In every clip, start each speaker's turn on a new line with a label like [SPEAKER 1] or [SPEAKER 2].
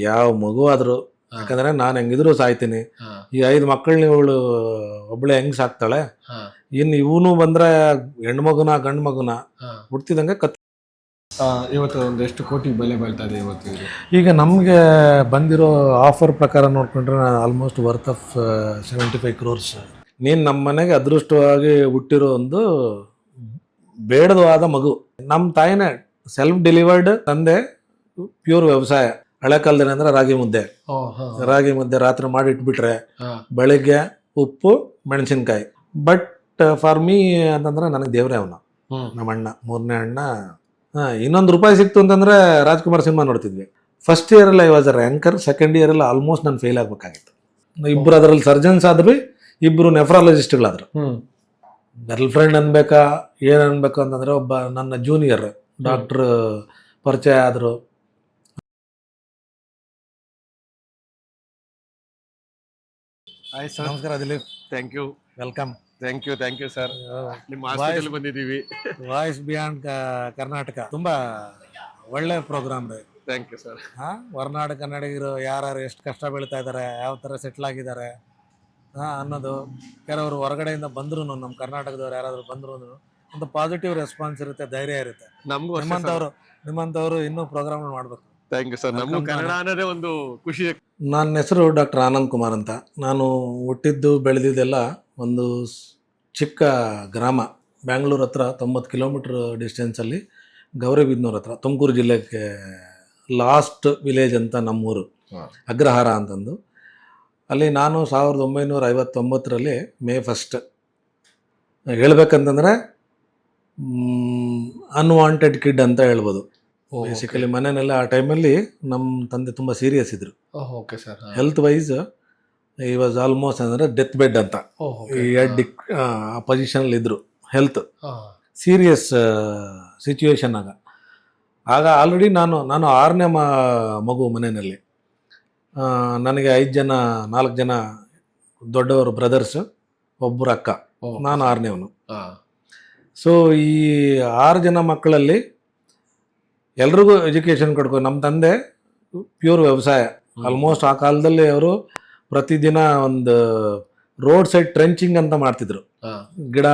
[SPEAKER 1] ಯಾವ ಮಗು ಆದ್ರು, ಯಾಕಂದ್ರೆ ನಾನು ಹೆಂಗಿದ್ರು ಸಾಯ್ತೀನಿ. ಈ 5 ಮಕ್ಕಳನ್ನ ಇವಳು ಒಬ್ಳೆ ಹೆಂಗ್ ಸಾಕ್ತಾಳೆ, ಇನ್ನು ಇವನು ಬಂದ್ರೆ ಹೆಣ್ಮಗುನ ಗಂಡು ಮಗುನ ಹುಡ್ತಿದಂಗೆ
[SPEAKER 2] ಇವತ್ತು ಒಂದೆಷ್ಟು ಕೋಟಿ ಬೆಲೆ ಬಾಳ್ತಾ ಇದೆ ಇವತ್ತು ಇದು?
[SPEAKER 1] ಈಗ ನಮಗೆ ಬಂದಿರೋ ಆಫರ್ ಪ್ರಕಾರ ನೋಡ್ಕೊಂಡ್ರೆ ಆಲ್ಮೋಸ್ಟ್ ವರ್ತ್ ಆಫ್ 75 crores. ನೀನು ನಮ್ಮ ಮನೆಗೆ ಅದೃಷ್ಟವಾಗಿ ಹುಟ್ಟಿರೋ ಒಂದು ಬೇಡದವಾದ ಮಗು. ನಮ್ಮ ತಾಯಿನೇ ಸೆಲ್ಫ್ ಡೆಲಿವರ್ಡ್, ತಂದೆ ಪ್ಯೂರ್ ವ್ಯವಸಾಯ. ಹಳೆ ಕಾಲದಲ್ಲಿ ಅಂದ್ರೆ ರಾಗಿ ಮುದ್ದೆ ರಾತ್ರಿ ಮಾಡಿ ಇಟ್ಬಿಟ್ರೆ ಬೆಳಿಗ್ಗೆ ಉಪ್ಪು ಮೆಣಸಿನ್ಕಾಯಿ. ಬಟ್ ಫಾರ್ ಮೀ ಅಂತಂದ್ರೆ ನನಗೆ ದೇವ್ರೆ ಅವನು, ನಮ್ಮ ಅಣ್ಣ, 3ನೇ ಅಣ್ಣ. ಇನ್ನೊಂದು ರೂಪಾಯಿ ಸಿಕ್ತು ಅಂತಂದ್ರೆ ರಾಜ್ಕುಮಾರ್ ಸಿನಿಮಾ ನೋಡ್ತಿದ್ವಿ. ಫಸ್ಟ್ ಇಯರಲ್ಲಿ I was a ranker, second ಇಯರಲ್ಲಿ ಆಲ್ಮೋಸ್ಟ್ ನಾನು ಫೇಲ್ ಆಗ್ಬೇಕಾಗಿತ್ತು. ಇಬ್ಬರು ಅದರಲ್ಲಿ ಸರ್ಜನ್ಸ್ ಆದ್ವಿ, ಇಬ್ಬರು ನೆಫ್ರಾಲಜಿಸ್ಟ್ಗಳಾದ್ರು. ಗರ್ಲ್ ಫ್ರೆಂಡ್ ಅನ್ಬೇಕಾ ಏನು ಅನ್ಬೇಕು ಅಂತಂದ್ರೆ ಒಬ್ಬ ನನ್ನ ಜೂನಿಯರ್ ಡಾಕ್ಟ್ರ್ ಪರಿಚಯ ಆದರು. ನಮಸ್ಕಾರ Dileep.
[SPEAKER 2] Thank you.
[SPEAKER 1] Welcome.
[SPEAKER 2] Thank you sir. ನಿಮ್ಮ ಹಾಸ್ಪಿಟಲ್ ಬಂದಿದ್ದೀವಿ.
[SPEAKER 1] ವಾಯ್ಸ್ ಬಿಯಾಂಡ್ ಕರ್ನಾಟಕ ತುಂಬಾ ಒಳ್ಳೆ ಪ್ರೋಗ್ರಾಮ್ ರೀ.
[SPEAKER 2] Thank you sir.
[SPEAKER 1] ಹೊರನಾಡು ಕನ್ನಡಿಗರು ಯಾರು ಎಷ್ಟು ಕಷ್ಟ ಬೀಳ್ತಾ ಇದ್ದಾರೆ, ಯಾವ ಥರ ಸೆಟ್ಲ್ ಆಗಿದ್ದಾರೆ ಅನ್ನೋದು. ಕೆಲವರು ಹೊರಗಡೆಯಿಂದ ಬಂದ್ರು, ನಮ್ಮ ಕರ್ನಾಟಕದವ್ರು ಯಾರಾದರೂ ಬಂದ್ರು ಒಂದು ಪಾಸಿಟಿವ್ ರೆಸ್ಪಾನ್ಸ್ ಇರುತ್ತೆ, ಧೈರ್ಯ ಇರುತ್ತೆ.
[SPEAKER 2] ನಮಗೂ
[SPEAKER 1] ನಿಮ್ಮಂಥವ್ರು ಇನ್ನೂ ಪ್ರೋಗ್ರಾಮ್ ಮಾಡಬೇಕು.
[SPEAKER 2] Thank you sir. ನಮಗೂ ಕನ್ನಡ ಅನ್ನೋದೇ ಒಂದು ಖುಷಿ.
[SPEAKER 1] ನನ್ನ ಹೆಸರು ಡಾಕ್ಟರ್ ಆನಂದ್ ಕುಮಾರ್ ಅಂತ. ನಾನು ಹುಟ್ಟಿದ್ದು ಬೆಳೆದಿದ್ದೆಲ್ಲ ಒಂದು ಚಿಕ್ಕ ಗ್ರಾಮ, ಬ್ಯಾಂಗ್ಳೂರ್ ಹತ್ರ 90 ಕಿಲೋಮೀಟ್ರ್ ಡಿಸ್ಟೆನ್ಸಲ್ಲಿ, ಗೌರಿಬಿದನೂರು ಹತ್ರ, ತುಮಕೂರು ಜಿಲ್ಲೆಗೆ ಲಾಸ್ಟ್ ವಿಲೇಜ್ ಅಂತ ನಮ್ಮೂರು, ಅಗ್ರಹಾರ ಅಂತಂದು. ಅಲ್ಲಿ ನಾನು 1959ರಲ್ಲಿ May 1 ಹೇಳ್ಬೇಕಂತಂದರೆ ಅನ್ವಾಂಟೆಡ್ ಕಿಡ್ ಅಂತ ಹೇಳ್ಬೋದು. ಬೇಸಿಕಲಿ ಮನೆಯಲ್ಲ ಆ ಟೈಮಲ್ಲಿ ನಮ್ಮ ತಂದೆ ತುಂಬ ಸೀರಿಯಸ್ ಇದ್ರು.
[SPEAKER 2] Okay sir.
[SPEAKER 1] ಹೆಲ್ತ್ ವೈಸ್ ಈ ವಾಸ್ ಆಲ್ಮೋಸ್ಟ್ ಅಂದರೆ ಡೆತ್ ಬೆಡ್ ಅಂತ ಆ ಪೊಸಿಷನಲ್ಲಿ ಇದ್ರು. ಹೆಲ್ತ್ ಸೀರಿಯಸ್ ಸಿಚುವೇಶನ್ ಆಗ ಆಲ್ರೆಡಿ ನಾನು 6ನೇ ಮಗು ಮನೆಯಲ್ಲಿ. ನನಗೆ 4 ಜನ ದೊಡ್ಡವರು ಬ್ರದರ್ಸ್, ಒಬ್ಬರು ಅಕ್ಕ, ನಾನು 6ನೇವನು. ಸೊ ಈ 6 ಜನ ಮಕ್ಕಳಲ್ಲಿ ಎಲ್ರಿಗೂ ಎಜುಕೇಷನ್ ಕೊಡ್ಕೊಂಡು, ನಮ್ಮ ತಂದೆ ಪ್ಯೂರ್ ವ್ಯವಸಾಯ. ಆಲ್ಮೋಸ್ಟ್ ಆ ಕಾಲದಲ್ಲಿ ಅವರು ಪ್ರತಿದಿನ ಒಂದು ರೋಡ್ ಸೈಡ್ ಟ್ರೆಂಚಿಂಗ್ ಅಂತ ಮಾಡ್ತಿದ್ರು, ಗಿಡ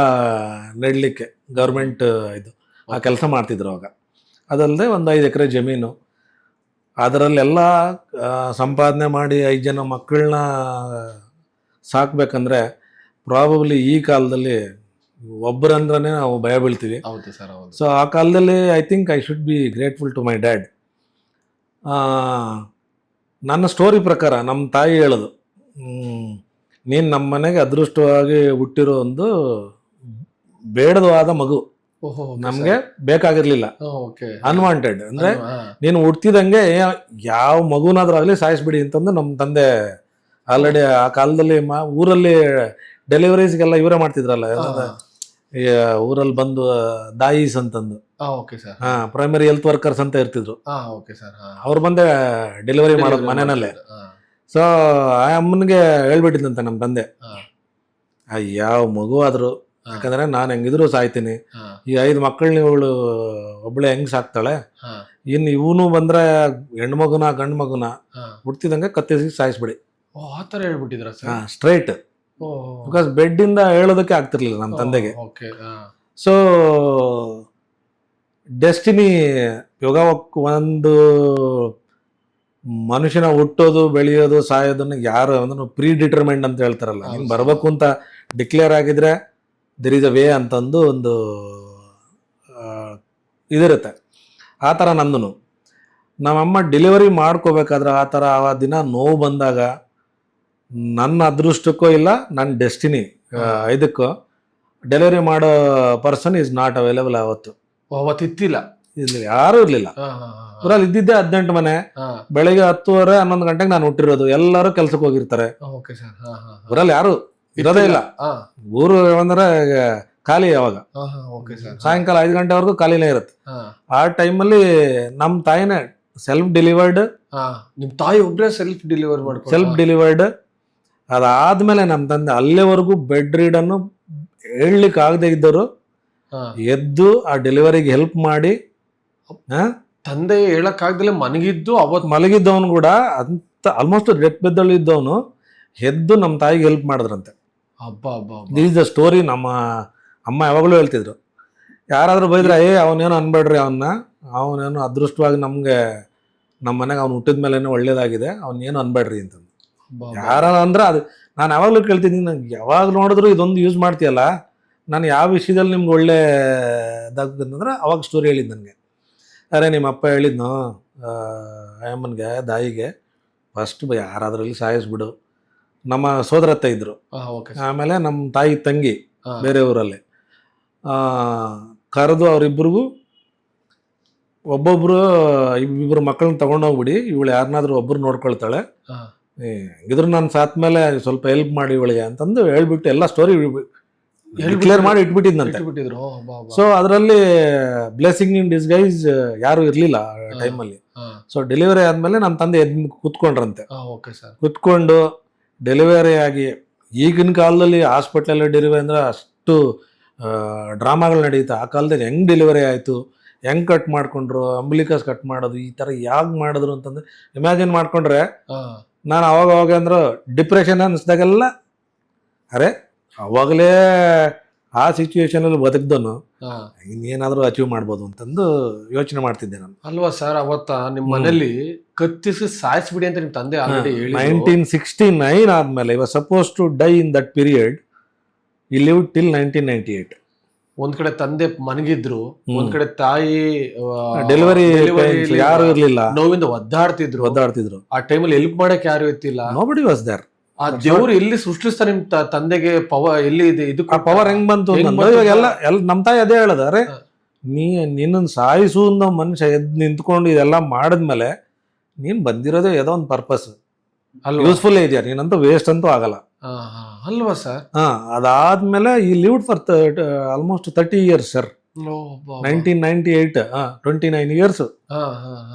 [SPEAKER 1] ನೆಡಲಿಕ್ಕೆ ಗೌರ್ಮೆಂಟ್ ಇದು ಆ ಕೆಲಸ ಮಾಡ್ತಿದ್ರು ಅವಾಗ. ಅದಲ್ಲದೆ ಒಂದು 5 ಎಕರೆ ಜಮೀನು, ಅದರಲ್ಲೆಲ್ಲ ಸಂಪಾದನೆ ಮಾಡಿ 5 ಜನ ಮಕ್ಕಳನ್ನ ಸಾಕಬೇಕಂದ್ರೆ ಪ್ರಾಬಬ್ಲಿ ಈ ಕಾಲದಲ್ಲಿ ಒಬ್ಬರಂದ್ರೆ ನಾವು ಭಯ ಬೀಳ್ತೀವಿ.
[SPEAKER 2] ಹೌದು ಸರ್, ಹೌದು.
[SPEAKER 1] ಸೊ ಆ ಕಾಲದಲ್ಲಿ I think I should be grateful to my dad. ನನ್ನ ಸ್ಟೋರಿ ಪ್ರಕಾರ ನಮ್ಮ ತಾಯಿ ಹೇಳೋದು, ನೀನು ನಮ್ಮ ಮನೆಗೆ ಅದೃಷ್ಟವಾಗಿ ಹುಟ್ಟಿರೋ ಒಂದು ಬೇಡದವಾದ ಮಗು, ನಮಗೆ ಬೇಕಾಗಿರ್ಲಿಲ್ಲ, ಅನ್ವಾಂಟೆಡ್. ಅಂದರೆ ನೀನು ಹುಟ್ಟಿದಂಗೆ ಯಾವ ಮಗುನಾದ್ರೂ ಆಗಲಿ ಸಾಯಿಸ್ಬಿಡಿ ಅಂತಂದು ನಮ್ಮ ತಂದೆ ಆಲ್ರೆಡಿ ಆ ಕಾಲದಲ್ಲಿ ಊರಲ್ಲಿ ಡೆಲಿವರೀಸ್ಗೆಲ್ಲ ಇವರೇ ಮಾಡ್ತಿದ್ರಲ್ಲ, ಊರಲ್ಲಿ ಬಂದು ದಾಯಿಸ್ ಅಂತಂದು, ಪ್ರೈಮರಿ ಹೆಲ್ತ್ ವರ್ಕರ್ಸ್ ಅಂತ ಇರ್ತಿದ್ರು, ಅವ್ರು ಬಂದೆ ಡೆಲಿವರಿ ಮಾಡೋದು ಮನೆಯಲ್ಲೇ. ಸೊ ಆ ಅಮ್ಮನಿಗೆ ಹೇಳ್ಬಿಟ್ಟಿದ್ದಂತೆ ನಮ್ಮ ತಂದೆ, ಯಾವ ಮಗು ಆದ್ರು, ಯಾಕಂದ್ರೆ ನಾನು ಹೆಂಗಿದ್ರು ಸಾಯ್ತೀನಿ. ಈ 5 ಮಕ್ಕಳನ್ನ ಇವಳು ಒಬ್ಳೆ ಹೆಂಗ್ ಸಾಕ್ತಾಳೆ, ಇನ್ನು ಇವನು ಬಂದ್ರೆ ಹೆಣ್ಮಗುನ ಗಂಡು ಮಗುನ ಹುಡ್ತಿದಂಗೆ ಕತ್ತಿಸಿ ಸಾಯಿಸ್ಬಿಡಿ.
[SPEAKER 2] ಆ ಥರ ಹೇಳ್ಬಿಟ್ಟಿದ್ರ
[SPEAKER 1] ಸ್ಟ್ರೈಟ್. ಬಿಕಾಸ್ ಬೆಡ್ಡಿಂದ ಹೇಳೋದಕ್ಕೆ ಆಗ್ತಿರ್ಲಿಲ್ಲ ನಮ್ಮ ತಂದೆಗೆ. ಸೊ ಡೆಸ್ಟಿನಿ, ಇವಾಗ ಒಂದು ಮನುಷ್ಯನ ಹುಟ್ಟೋದು, ಬೆಳೆಯೋದು, ಸಾಯೋದನ್ನ ಯಾರು ಅಂದ್ರೆ ಪ್ರೀ ಡಿಟರ್ಮೆಂಡ್ ಅಂತ ಹೇಳ್ತಾರಲ್ಲ, ಹಿಂಗೆ ಬರಬೇಕು ಅಂತ ಡಿಕ್ಲೇರ್ ಆಗಿದ್ರೆ ದೆರ್ ಈಸ್ ಅ ವೇ ಅಂತಂದು ಒಂದು ಇದಿರುತ್ತೆ. ಆ ಥರ ನಂದು ನಮ್ಮಮ್ಮ ಡೆಲಿವರಿ ಮಾಡ್ಕೋಬೇಕಾದ್ರೆ ಆ ಥರ ಆ ದಿನ ನೋವು ಬಂದಾಗ ನನ್ನ ಅದೃಷ್ಟಕ್ಕೋ ಇಲ್ಲ ನನ್ನ ಡೆಸ್ಟಿನಿ ಇದಕ್ಕೋ ಡೆಲಿವರಿ ಮಾಡೋ ಪರ್ಸನ್ ಈಸ್ ನಾಟ್ ಅವೈಲೇಬಲ್.
[SPEAKER 2] ಅವತ್ತಿಲ್ಲ,
[SPEAKER 1] ಯಾರೂ ಇರ್ಲಿಲ್ಲ. ಊರಲ್ಲಿ ಇದ್ದಿದ್ದೆ 18 ಮನೆ. ಬೆಳಿಗ್ಗೆ 10:30 11 ಗಂಟೆಗೆ ನಾನು ಹುಟ್ಟಿರೋದು. ಎಲ್ಲರೂ ಕೆಲ್ಸಕ್ಕೆ ಹೋಗಿರ್ತಾರೆ. ಊರಲ್ಲಿ ಯಾರು ಇರೋದೇ ಇಲ್ಲ. ಊರು ಅಂದ್ರೆ ಖಾಲಿ. ಯಾವಾಗ ಸಾಯಂಕಾಲ 5 ಗಂಟೆವರೆಗೂ ಖಾಲಿನೇ ಇರುತ್ತೆ. ಆ ಟೈಮಲ್ಲಿ ನಮ್ಮ ತಾಯಿನೇ ಸೆಲ್ಫ್ ಡೆಲಿವರ್ಡ್.
[SPEAKER 2] ನಿಮ್ ತಾಯಿ ಒಬ್ಬರೇ
[SPEAKER 1] ಸೆಲ್ಫ್ ಡೆಲಿವರ್ಡ್. ಅದಾದ್ಮೇಲೆ ನಮ್ಮ ತಂದೆ ಅಲ್ಲಿವರೆಗೂ ಬೆಡ್ ರೀಡನ್ನು ಹೇಳಲಿಕ್ಕೆ ಆಗದೆ ಇದ್ದರು ಎದ್ದು ಆ ಡೆಲಿವರಿಗೆ ಹೆಲ್ಪ್ ಮಾಡಿ
[SPEAKER 2] ತಂದೆ ಹೇಳಕ್ಕಾಗ್ದಲೆ ಮನಗಿದ್ದು ಅವತ್ತು
[SPEAKER 1] ಮಲಗಿದ್ದವನು ಕೂಡ ಅಂತ ಆಲ್ಮೋಸ್ಟ್ ಡೆತ್ ಬೆದ್ದಳು ಇದ್ದವನು ಎದ್ದು ನಮ್ಮ ತಾಯಿಗೆ ಹೆಲ್ಪ್ ಮಾಡಿದ್ರಂತೆ.
[SPEAKER 2] ಹಬ್ಬ ಹಬ್ಬ ಹಬ್ಬ.
[SPEAKER 1] This the story. ನಮ್ಮ ಅಮ್ಮ ಯಾವಾಗಲೂ ಹೇಳ್ತಿದ್ರು, ಯಾರಾದರೂ ಬೈದ್ರೆ ಅವನೇನು ಅನ್ಬೇಡ್ರಿ, ಅವನೇನು ಅದೃಷ್ಟವಾಗಿ ನಮಗೆ ನಮ್ಮ ಮನೆಗೆ ಅವ್ನು ಹುಟ್ಟಿದ ಮೇಲೆ ಒಳ್ಳೇದಾಗಿದೆ, ಅವನೇನು ಅನ್ಬೇಡ್ರಿ ಅಂತಂದು.
[SPEAKER 2] ಹಬ್ಬ ಹಬ್ಬ.
[SPEAKER 1] ಯಾರ ಅಂದ್ರೆ ಅದು ನಾನು ಯಾವಾಗಲೂ ಕೇಳ್ತಿದ್ದೀನಿ, ನಂಗೆ ಯಾವಾಗ ನೋಡಿದ್ರು ಇದೊಂದು ಯೂಸ್ ಮಾಡ್ತೀಯಲ್ಲ, ನಾನು ಯಾವ ವಿಷಯದಲ್ಲಿ ನಿಮ್ಗೆ ಒಳ್ಳೆದಾಗಂತಂದ್ರೆ ಅವಾಗ ಸ್ಟೋರಿ ಹೇಳಿದ್ದು ನನಗೆ. ಅರೆ ನಿಮ್ಮ ಅಪ್ಪ ಹೇಳಿದ್ನು ಅಮ್ಮನಿಗೆ ದಾಯಿಗೆ ಫಸ್ಟ್ ಯಾರಾದ್ರಲ್ಲಿ ಸಾಯಿಸ್ಬಿಡು. ನಮ್ಮ ಸೋದರತ್ತ ಇದ್ರು,
[SPEAKER 2] ಓಕೆ
[SPEAKER 1] ಆಮೇಲೆ ನಮ್ಮ ತಾಯಿ ತಂಗಿ
[SPEAKER 2] ಹಾ.
[SPEAKER 1] ಬೇರೆ ಊರಲ್ಲಿ ಕರೆದು ಅವರಿಬ್ಬರಿಗೂ ಒಬ್ಬೊಬ್ರು ಇಬ್ಬರು ಮಕ್ಕಳನ್ನ ತಗೊಂಡೋಗ್ಬಿಡಿ, ಇವಳು ಯಾರನ್ನಾದ್ರೂ ಒಬ್ಬರು ನೋಡ್ಕೊಳ್ತಾಳೆ,
[SPEAKER 2] ಹಾ.
[SPEAKER 1] ಇದ್ರ ನಾನು ಸಾತ್ ಮೇಲೆ ಸ್ವಲ್ಪ ಹೆಲ್ಪ್ ಮಾಡಿ ಇವಳಿಗೆ ಅಂತಂದು ಹೇಳ್ಬಿಟ್ಟು ಎಲ್ಲ ಸ್ಟೋರಿ ಡಿಕ್ಲೇರ್ ಮಾಡಿ ಇಟ್ಬಿಟ್ಟಿದ್ನಂತೆ.
[SPEAKER 2] ಬಿಟ್ಟಿದ್ರು. ಹಬ್ಬ ಹಬ್ಬ.
[SPEAKER 1] ಸೊ ಅದರಲ್ಲಿ ಬ್ಲೆಸ್ಸಿಂಗ್ ಇನ್ ಡಿಸ್ಗೈಸ್ ಯಾರು ಇರಲಿಲ್ಲ ಆ ಟೈಮಲ್ಲಿ.
[SPEAKER 2] ಹಾ.
[SPEAKER 1] ಸೊ ಡೆಲಿವರಿ ಆದಮೇಲೆ ನಮ್ಮ ತಂದೆ ಎದ್ದು ಕೂತ್ಕೊಂಡ್ರಂತೆ.
[SPEAKER 2] Okay sir.
[SPEAKER 1] ಕೂತ್ಕೊಂಡು ಡೆಲಿವರಿ ಆಗಿ, ಈಗಿನ ಕಾಲದಲ್ಲಿ ಹಾಸ್ಪಿಟ್ಲಲ್ಲಿ ಡೆಲಿವರಿ ಅಂದ್ರೆ ಅಷ್ಟು ಡ್ರಾಮಾಗಳು ನಡೀತಾ, ಆ ಕಾಲದಲ್ಲಿ ಹೆಂಗೆ ಡೆಲಿವರಿ ಆಯಿತು, ಹೆಂಗೆ ಕಟ್ ಮಾಡ್ಕೊಂಡ್ರು, ಅಂಬ್ಲಿಕಸ್ ಕಟ್ ಮಾಡೋದು, ಈ ಥರ ಯಾಕೆ ಮಾಡಿದ್ರು ಅಂತಂದ್ರೆ ಇಮ್ಯಾಜಿನ್ ಮಾಡ್ಕೊಂಡ್ರೆ
[SPEAKER 2] ಹಾ.
[SPEAKER 1] ನಾನು ಅವಾಗ ಅಂದ್ರೆ ಡಿಪ್ರೆಷನ್ ಅನಿಸ್ದಾಗೆಲ್ಲ ಅರೆ ಅವಾಗಲೇ ಆ ಸಿಚುವೇಶನಲ್ಲಿ ಬದುಕ್ದನು
[SPEAKER 2] ಹಾ.
[SPEAKER 1] ಇನ್ನೇನಾದರೂ ಅಚೀವ್ ಮಾಡ್ಬೋದು ಅಂತಂದು ಯೋಚನೆ ಮಾಡ್ತಿದ್ದೆ ನಾನು.
[SPEAKER 2] ಅಲ್ವಾ ಸರ್, ಅವತ್ತ ನಿಮ್ಮ ಮನೇಲಿ ಕತ್ತಿಸಿ ಸಾಯಿಸ್ಬಿಡಿ ಅಂತ ನಿಮ್ ತಂದೆ ಆಲ್ರೆಡಿ ಹೇಳಿ
[SPEAKER 1] 1969 ಆದ್ಮೇಲೆ ಇವಾಗ suppose to die in that period, ಈ ಲಿವ್ ಟಿಲ್ 1998.
[SPEAKER 2] ಒಂದ್ ಕಡೆ ತಂದೆ ಮನಗಿದ್ರು, ಒಂದ್ ಕಡೆ ತಾಯಿ
[SPEAKER 1] ಡೆಲಿವರಿ ಯಾರು ಇರ್ಲಿಲ್ಲ,
[SPEAKER 2] ನೋವಿಂದ ಒದ್ದಾಡ್ತಿದ್ರು. ಆ ಟೈಮಲ್ಲಿ ಹೆಲ್ಪ್ ಮಾಡಕ್ ಯಾರು ಇರ್ತಿಲ್ಲ.
[SPEAKER 1] Nobody was there.
[SPEAKER 2] ಆ ದೇವ್ರು ಎಲ್ಲಿ ಸೃಷ್ಟಿಸ್ತಾರೆ ನಿಮ್ ತಂದೆಗೆ ಪವರ್ ಎಲ್ಲಿ ಇದೆ, ಇದು
[SPEAKER 1] ಆ ಪವರ್ ಹೆಂಗ್ ಬಂತು ಅಂತಂದ್ರೆ ಇವಾಗ ಎಲ್ಲ ನಮ್ಮ ತಾಯಿ ಅದೇ ಹೇಳದ, ಅರೆ ನಿನ್ನನ್ನು ಸಾಯಿಸು ಅನ್ನೋ ಮನುಷ್ಯ ಎದ್ದು ನಿಂತ್ಕೊಂಡು ಇದೆಲ್ಲ ಮಾಡಿದ್ಮೇಲೆ ನೀನ್ ಬಂದಿರೋದೇ ಏನೋ ಒಂದು ಪರ್ಪಸ್, ಯೂಸ್ಫುಲ್ ಇದೆಯಾ, ನೀನಂತೂ ವೇಸ್ಟ್ ಅಂತೂ ಆಗಲ್ಲ.
[SPEAKER 2] ಅಲ್ವಾ ಸರ್?
[SPEAKER 1] ಅದಾದ್ಮೇಲೆ ಈ lived for almost 30 years sir. 1998 29 years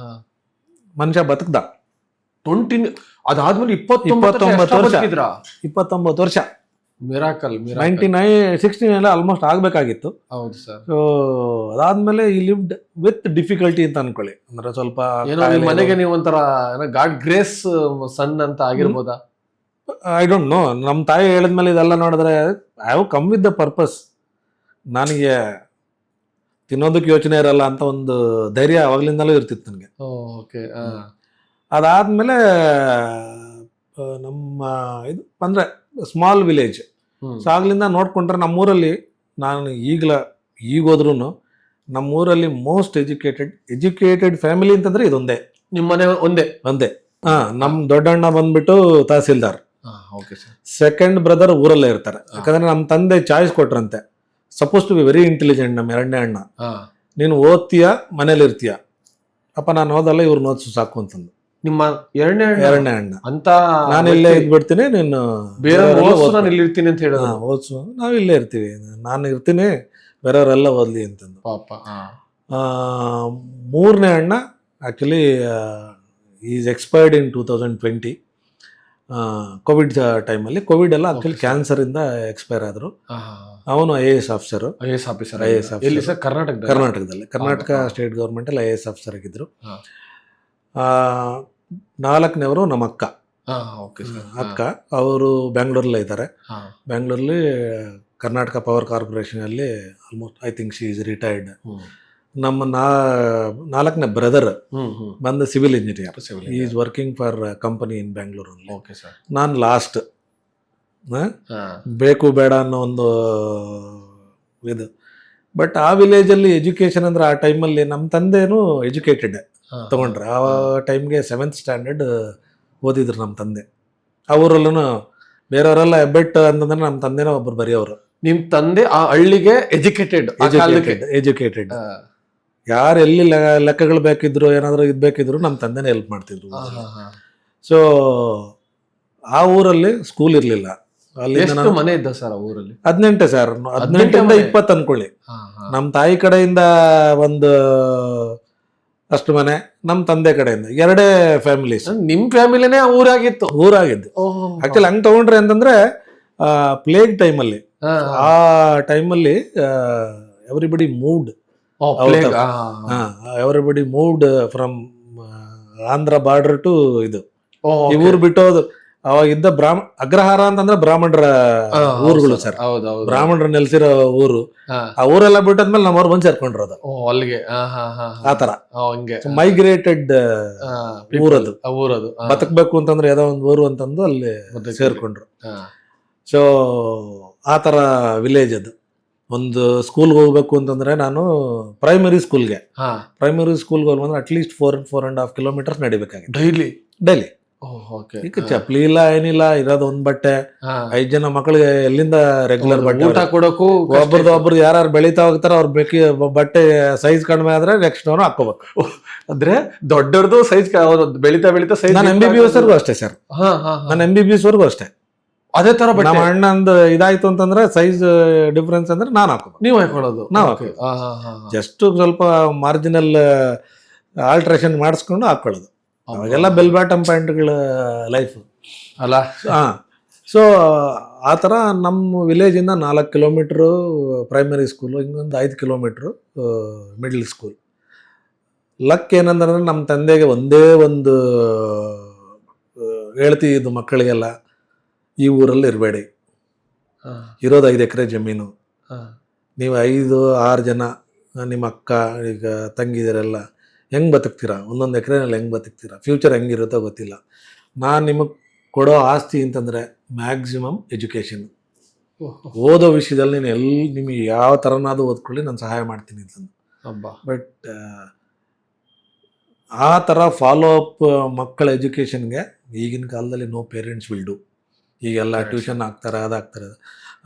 [SPEAKER 1] ಮನುಷ್ಯ ಬದುಕ್ದ.
[SPEAKER 2] 20 ಅದಾದ್ಮೇಲೆ 29
[SPEAKER 1] ವರ್ಷ.
[SPEAKER 2] ಮಿರಾಕಲ್.
[SPEAKER 1] 1969 ಆಲ್ಮೋಸ್ಟ್ ಆಗ್ಬೇಕಾಗಿತ್ತು.
[SPEAKER 2] ಹೌದು ಸರ್.
[SPEAKER 1] ಸೊ ಅದಾದ್ಮೇಲೆ ಈ ಲಿವ್ಡ್ ವಿತ್ ಡಿಫಿಕಲ್ಟಿ ಅಂತ ಅನ್ಕೊಳ್ಳಿ, ಅಂದ್ರೆ ಸ್ವಲ್ಪ
[SPEAKER 2] ಮನೆಗೆ ನೀವು ಒಂಥರ ಗಾಡ್ ಗ್ರೇಸ್ ಸನ್ ಅಂತ ಆಗಿರ್ಬೋದಾ?
[SPEAKER 1] I don't know. ನಮ್ಮ ತಾಯಿ ಹೇಳಿದ್ಮೇಲೆ ಇದೆಲ್ಲ ನೋಡಿದ್ರೆ I have come with the purpose. ನನಗೆ ತಿನ್ನೋದಕ್ಕೆ ಯೋಚನೆ ಇರಲ್ಲ ಅಂತ ಒಂದು ಧೈರ್ಯ ಅವಾಗ್ಲಿಂದಲೂ ಇರ್ತಿತ್ತು ನನಗೆ.
[SPEAKER 2] ಓಕೆ.
[SPEAKER 1] ಅದಾದ್ಮೇಲೆ ನಮ್ಮ ಇದು ಅಂದ್ರೆ ಸ್ಮಾಲ್ ವಿಲೇಜ್. ಸೊ ಆಗ್ಲಿಂದ ನೋಡ್ಕೊಂಡ್ರೆ ನಮ್ಮೂರಲ್ಲಿ ನಾನು ಈಗೋದ್ರೂ ನಮ್ಮೂರಲ್ಲಿ ಮೋಸ್ಟ್ ಎಜುಕೇಟೆಡ್ ಫ್ಯಾಮಿಲಿ ಅಂತಂದ್ರೆ ಇದೊಂದೇ.
[SPEAKER 2] ನಿಮ್ಮ ಮನೆ ಒಂದೇ.
[SPEAKER 1] ನಮ್ ದೊಡ್ಡಣ್ಣ ಬಂದ್ಬಿಟ್ಟು ತಹಸೀಲ್ದಾರ್. ಸೆಕೆಂಡ್ ಬ್ರದರ್ ಊರಲ್ಲೇ ಇರ್ತಾರೆ. ಯಾಕಂದ್ರೆ ನಮ್ಮ ತಂದೆ ಚಾಯ್ಸ್ ಕೊಟ್ರಂತೆ, suppose to be very intelligent ನಮ್ಮ ಎರಡನೇ ಅಣ್ಣ, ನೀನು ಓದ್ತೀಯ ಮನೇಲಿ ಇರ್ತೀಯ, ಅಪ್ಪ ನಾನು ಓದಲ್ಲ ಇವ್ರನ್ನ ಓದಿಸು ಸಾಕು ಅಂತಂದು.
[SPEAKER 2] ನಿಮ್ಮ ಎರಡನೇ
[SPEAKER 1] ಅಣ್ಣ
[SPEAKER 2] ಅಂತ
[SPEAKER 1] ನಾನು ಇಲ್ಲೇ ಇದ್ಬಿಡ್ತೀನಿ, ನೀನು
[SPEAKER 2] ಇರ್ತೀನಿ ಅಂತ ಹೇಳ
[SPEAKER 1] ಓದಿಸು, ನಾವು ಇಲ್ಲೇ ಇರ್ತೀವಿ, ನಾನು ಇರ್ತೀನಿ, ಬೇರೆಯವರೆಲ್ಲ ಓದ್ಲಿ ಅಂತಂದು. ಮೂರನೇ ಅಣ್ಣ actually is expired in 2020. Covid ಟೈಮಲ್ಲಿ, ಕೋವಿಡ್ ಎಲ್ಲ ಆಕ್ಚುಲಿ ಕ್ಯಾನ್ಸರ್ ಇಂದ ಎಕ್ಸ್ಪೈರ್ ಆದ್ರು. ಅವನು IAS ಆಫೀಸರ್. ಕರ್ನಾಟಕದಲ್ಲಿ ಕರ್ನಾಟಕ ಸ್ಟೇಟ್ ಗೌರ್ಮೆಂಟ್ ಅಲ್ಲಿ IAS ಆಫೀಸರ್ ಆಗಿದ್ರು. 4ನೇವರು ನಮ್ಮ ಅಕ್ಕ. ಅವರು ಬ್ಯಾಂಗ್ಳೂರಲ್ಲೇ ಇದ್ದಾರೆ. ಬ್ಯಾಂಗ್ಳೂರಲ್ಲಿ ಕರ್ನಾಟಕ ಪವರ್ ಕಾರ್ಪೊರೇಷನ್ ಅಲ್ಲಿ almost I think she is retired. ನಮ್ಮ 4ನೇ ಬ್ರದರ್ ಬಂದು civil engineer. Is working for company ಇನ್ ಬ್ಯಾಂಗ್ಳೂರ್. ನಾನು ಲಾಸ್ಟ್. ಬೇಕು ಬೇಡ ಅನ್ನೋ ಒಂದು ಇದು. ಬಟ್ ಆ ವಿಲೇಜಲ್ಲಿ ಎಜುಕೇಶನ್ ಅಂದ್ರೆ ಆ ಟೈಮಲ್ಲಿ ನಮ್ಮ ತಂದೆನೂ ಎಜುಕೇಟೆಡ್ ತಗೊಂಡ್ರೆ. ಆ ಟೈಮ್ಗೆ 7th ಸ್ಟ್ಯಾಂಡರ್ಡ್ ಓದಿದ್ರು ನಮ್ಮ ತಂದೆ. ಆ ಊರಲ್ಲೂ ಬೇರೆಯವರೆಲ್ಲ ಹೆಬ್ಬೆಟ್ ಅಂತಂದ್ರೆ ನಮ್ಮ ತಂದೆನೂ ಒಬ್ಬರು ಬರೆಯೋರು.
[SPEAKER 2] ನಿಮ್ ತಂದೆ ಆ ಹಳ್ಳಿಗೆ ಎಜುಕೇಟೆಡ್.
[SPEAKER 1] ಯಾರು ಎಲ್ಲಿ ಲೆಕ್ಕಗಳು ಬೇಕಿದ್ರು, ಏನಾದ್ರು ಇದು ಬೇಕಿದ್ರು ನಮ್ಮ ತಂದೆನೇ ಹೆಲ್ಪ್ ಮಾಡ್ತಿದ್ರು. ಸೊ ಆ ಊರಲ್ಲಿ ಸ್ಕೂಲ್ ಇರ್ಲಿಲ್ಲ.
[SPEAKER 2] ಎಷ್ಟು ಮನೆ ಇದ್ದ ಸರ್ ಆ ಊರಲ್ಲಿ?
[SPEAKER 1] 18 ಸರ್. 18 ಇಂದ 20 ಅನ್ಕೊಳ್ಳಿ. ನಮ್ಮ ತಾಯಿ ಕಡೆಯಿಂದ ಒಂದು ಅಷ್ಟು ಮನೆ, ನಮ್ಮ ತಂದೆ ಕಡೆಯಿಂದ 2 ಫ್ಯಾಮಿಲೀಸ್.
[SPEAKER 2] ನಿಮ್ ಫ್ಯಾಮಿಲಿನೇ ಊರಾಗಿದ್ದು.
[SPEAKER 1] ಆಕ್ಚುಲಿ ಹಂಗ್ ತಗೊಂಡ್ರೆ ಅಂತಂದ್ರೆ ಪ್ಲೇಗ್ ಟೈಮಲ್ಲಿ, ಆ ಟೈಮಲ್ಲಿ everybody moved. Everybody moved from Andhra border to ಇದು ಈ ಊರು ಬಿಟ್ಟೋದು. ಅವಾಗಿದ್ದ ಅಗ್ರಹಾರ ಅಂತಂದ್ರೆ ಬ್ರಾಹ್ಮಣರ ಊರುಗಳು ಸರ್, ಬ್ರಾಹ್ಮಣರು ನೆಲೆಸಿರೋ ಊರು. ಆ ಊರೆಲ್ಲ ಬಿಟ್ಟದ್ಮೇಲೆ ನಮ್ಮವ್ರು ಬಂದು ಸೇರ್ಕೊಂಡಿರೋದು
[SPEAKER 2] ಅಲ್ಲಿಗೆ.
[SPEAKER 1] ಆತರ ಮೈಗ್ರೇಟೆಡ್ ಊರದು. ಬದುಕಬೇಕು ಅಂತಂದ್ರೆ ಯಾವ್ದೋ ಒಂದು ಊರು ಅಂತಂದು ಅಲ್ಲಿ ಸೇರ್ಕೊಂಡ್ರು. ಸೊ ಆತರ ವಿಲೇಜ್ ಅದು. ಒಂದು ಸ್ಕೂಲ್ಗೆ ಹೋಗ್ಬೇಕು ಅಂತಂದ್ರೆ ನಾನು ಪ್ರೈಮರಿ ಸ್ಕೂಲ್ಗೆ ಹೋಗ್ಬಂದ್ರೆ ಅಟ್ಲೀಸ್ಟ್ 4.5 ಕಿಲೋಮೀಟರ್ಸ್ ನಡಿಬೇಕಾಗಿತ್ತು ಡೈಲಿ. ಈಗ ಚಪ್ಲಿ ಇಲ್ಲ ಏನಿಲ್ಲ, ಇರೋದು ಒಂದ್ ಬಟ್ಟೆ. 5 ಜನ ಮಕ್ಕಳಿಗೆ ಎಲ್ಲಿಂದ ರೆಗ್ಯುಲರ್ ಬಟ್ಟೆ
[SPEAKER 2] ಊಟ ಕೊಡೋಕು,
[SPEAKER 1] ಒಬ್ರು ಯಾರು ಬೆಳೀತಾ ಹೋಗ್ತಾರ ಅವ್ರ ಬಟ್ಟೆ ಸೈಜ್ ಕಡಿಮೆ ಆದ್ರೆ ನೆಕ್ಸ್ಟ್ ಅವ್ರು ಹಾಕೋಬೇಕು.
[SPEAKER 2] ಅಂದ್ರೆ ದೊಡ್ಡವ್ರದ್ದು ಸೈಜ್ ಬೆಳೀತಾ ಸೈಜ್.
[SPEAKER 1] ನಾನು MBBS ವರ್ಗೂ ಅಷ್ಟೇ ಸರ್, ನಾನು MBBS ವರ್ಗೂ ಅಷ್ಟೇ
[SPEAKER 2] ಅದೇ ತರ.
[SPEAKER 1] ನಮ್ಮ ಅಣ್ಣಂದು ಇದಾಯ್ತು ಅಂತಂದ್ರೆ ಸೈಜ್ ಡಿಫ್ರೆನ್ಸ್ ಅಂದ್ರೆ ನಾನು ಹಾಕೋದು,
[SPEAKER 2] ನೀವು ಹಾಕೊಳ್ಳೋದು.
[SPEAKER 1] ನಾವು ಜಸ್ಟ್ ಸ್ವಲ್ಪ ಮಾರ್ಜಿನಲ್ ಆಲ್ಟ್ರೇಷನ್ ಮಾಡಿಸ್ಕೊಂಡು ಹಾಕೊಳ್ಳೋದು. ಅವಾಗೆಲ್ಲ ಬೆಲ್ ಬಾಟಮ್ ಪ್ಯಾಂಟ್ಗಳ ಲೈಫ್
[SPEAKER 2] ಅಲ್ಲ.
[SPEAKER 1] ಸೊ ಆ ಥರ ನಮ್ಮ ವಿಲೇಜಿಂದ 4 ಕಿಲೋಮೀಟ್ರು ಪ್ರೈಮರಿ ಸ್ಕೂಲು, ಹಿಂಗೊಂದು 5 ಕಿಲೋಮೀಟ್ರು ಮಿಡ್ಲ್ ಸ್ಕೂಲ್. ಲಕ್ ಏನಂದ್ರೆ ನಮ್ಮ ತಂದೆಗೆ ಒಂದೇ ಒಂದು ಹೇಳ್ತಿದ್ದು ಮಕ್ಕಳಿಗೆಲ್ಲ, ಈ ಊರಲ್ಲಿ ಇರಬೇಡಿ, ಇರೋದು 5 ಎಕರೆ ಜಮೀನು, ನೀವು 5-6 ಜನ ನಿಮ್ಮ ಅಕ್ಕ ಈಗ ತಂಗಿದಿರೆಲ್ಲ ಹೆಂಗೆ ಬದುಕ್ತೀರಾ, ಒಂದೊಂದು ಎಕರೆನಲ್ಲಿ ಹೆಂಗೆ ಬದುಕ್ತೀರಾ, ಫ್ಯೂಚರ್ ಹೆಂಗಿರುತ್ತೋ ಗೊತ್ತಿಲ್ಲ. ನಾನು ನಿಮಗೆ ಕೊಡೋ ಆಸ್ತಿ ಅಂತಂದರೆ ಮ್ಯಾಕ್ಸಿಮಮ್ ಎಜುಕೇಷನ್. ಓದೋ ವಿಷಯದಲ್ಲಿ ನಿಮಗೆ ಯಾವ ಥರನಾದರೂ ಓದ್ಕೊಳ್ಳಿ, ನಾನು ಸಹಾಯ ಮಾಡ್ತೀನಿ ಅಂತಂದು. ಬಟ್ ಆ ಥರ ಫಾಲೋ ಅಪ್ ಮಕ್ಕಳ ಎಜುಕೇಷನ್ಗೆ ಈಗಿನ ಕಾಲದಲ್ಲಿ ನೋ ಪೇರೆಂಟ್ಸ್ ವಿಲ್ ಡೂ. ಈಗೆಲ್ಲ ಟ್ಯೂಷನ್ ಹಾಕ್ತಾರೆ, ಅದಾಗ್ತಾರೆ.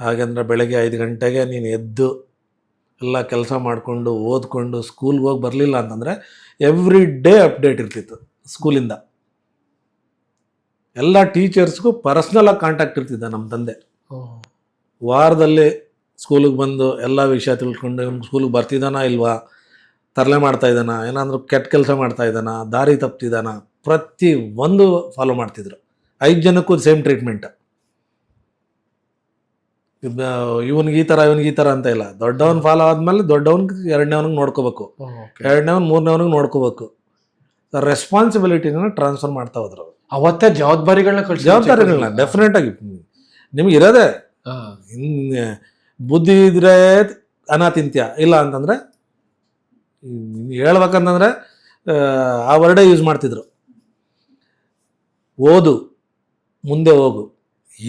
[SPEAKER 1] ಹಾಗಂದ್ರೆ ಬೆಳಗ್ಗೆ 5 ಗಂಟೆಗೆ ನೀನು ಎದ್ದು ಎಲ್ಲ ಕೆಲಸ ಮಾಡಿಕೊಂಡು ಓದ್ಕೊಂಡು ಸ್ಕೂಲ್ಗೆ ಹೋಗಿ ಬರಲಿಲ್ಲ ಅಂತಂದರೆ ಎವ್ರಿ ಡೇ ಅಪ್ಡೇಟ್ ಇರ್ತಿತ್ತು ಸ್ಕೂಲಿಂದ. ಎಲ್ಲ ಟೀಚರ್ಸ್ಗೂ ಪರ್ಸ್ನಲಾಗಿ ಕಾಂಟ್ಯಾಕ್ಟ್ ಇರ್ತಿದ್ದ ನಮ್ಮ ತಂದೆ. ವಾರದಲ್ಲಿ ಸ್ಕೂಲಿಗೆ ಬಂದು ಎಲ್ಲ ವಿಷಯ ತಿಳ್ಕೊಂಡು ಇವ್ನು ಸ್ಕೂಲಿಗೆ ಬರ್ತಿದ್ದಾನಾ ಇಲ್ವಾ, ತರಲೆ ಮಾಡ್ತಾ ಇದ್ದಾನ, ಏನಾದರೂ ಕೆಟ್ಟ ಕೆಲಸ ಮಾಡ್ತಾ ಇದ್ದಾನ, ದಾರಿ ತಪ್ತಿದ್ದಾನ, ಪ್ರತಿ ಒಂದು ಫಾಲೋ ಮಾಡ್ತಿದ್ರು. 5 ಜನಕ್ಕೂ ಸೇಮ್ ಟ್ರೀಟ್ಮೆಂಟ್. ಇವನಿಗೆ ಈ ಥರ ಅಂತ ಇಲ್ಲ. ದೊಡ್ಡವನ್ ಫಾಲೋ ಆದ್ಮೇಲೆ ದೊಡ್ಡವನ್ಗೆ 2ನೇವನಿಗೆ ನೋಡ್ಕೋಬೇಕು, 2ನೇವನ್ 3ನೇವನಿಗೆ ನೋಡ್ಕೋಬೇಕು. ರೆಸ್ಪಾನ್ಸಿಬಿಲಿಟಿನ ಟ್ರಾನ್ಸ್ಫರ್ ಮಾಡ್ತಾ ಹೋದ್ರು.
[SPEAKER 2] ಅವತ್ತೇ ಜವಾಬ್ದಾರಿಗಳನ್ನ
[SPEAKER 1] ಡೆಫಿನೆಟ್ ಆಗಿ ನಿಮ್ಗೆ ಇರೋದೇ. ಬುದ್ಧಿ ಇದ್ರೆ ಅನಾತಿಂತ್ಯ, ಇಲ್ಲ ಅಂತಂದ್ರೆ ಹೇಳ್ಬೇಕಂತಂದ್ರೆ ಆ ವರ್ಡೇ ಯೂಸ್ ಮಾಡ್ತಿದ್ರು. ಓದು, ಮುಂದೆ ಹೋಗು,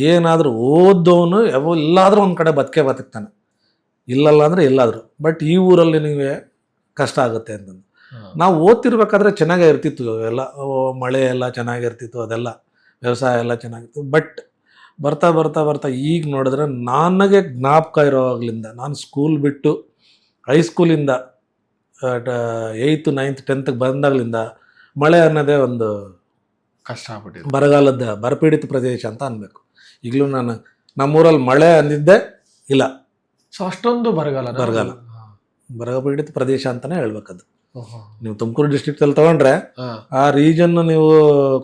[SPEAKER 1] ಏನಾದರೂ ಓದೋನು ಎಲ್ಲಾದರೂ ಒಂದು ಕಡೆ ಬದುಕ್ತಾನೆ, ಇಲ್ಲಲ್ಲ ಅಂದರೆ ಎಲ್ಲಾದರೂ. ಬಟ್ ಈ ಊರಲ್ಲಿ ನಿಮಗೆ ಕಷ್ಟ ಆಗುತ್ತೆ ಅಂತಂದು. ನಾವು ಓದ್ತಿರ್ಬೇಕಾದ್ರೆ ಚೆನ್ನಾಗೇ ಇರ್ತಿತ್ತು, ಎಲ್ಲ ಮಳೆ ಎಲ್ಲ ಚೆನ್ನಾಗಿರ್ತಿತ್ತು, ಅದೆಲ್ಲ ವ್ಯವಸಾಯ ಎಲ್ಲ ಚೆನ್ನಾಗಿತ್ತು. ಬಟ್ ಬರ್ತಾ ಬರ್ತಾ ಬರ್ತಾ ಈಗ ನೋಡಿದ್ರೆ ನನಗೆ ಜ್ಞಾಪಕ ಇರೋವಾಗಲಿಂದ, ನಾನು ಸ್ಕೂಲ್ ಬಿಟ್ಟು ಹೈಸ್ಕೂಲಿಂದ 8th 9th 10th ಬಂದಾಗಲಿಂದ ಮಳೆ ಅನ್ನೋದೇ ಒಂದು
[SPEAKER 2] ಕಷ್ಟ ಆಗ್ಬಿಟ್ಟಿದೆ.
[SPEAKER 1] ಬರಗಾಲದ ಬರಪೀಡಿತ ಪ್ರದೇಶ ಅಂತ ಅನ್ಬೇಕು. ಈಗಲೂ ನಾನು ನಮ್ಮೂರಲ್ಲಿ ಮಳೆ ಅಂದಿದ್ದೆ ಇಲ್ಲ.
[SPEAKER 2] ಸೊ ಅಷ್ಟೊಂದು ಬರಗಾಲ
[SPEAKER 1] ಬರಪೀಡಿತ ಪ್ರದೇಶ ಅಂತಾನೆ ಹೇಳ್ಬೇಕದು. ನೀವು ತುಮಕೂರು ಡಿಸ್ಟ್ರಿಕ್ಟಲ್ಲಿ ತಗೊಂಡ್ರೆ ಆ ರೀಜನ್, ನೀವು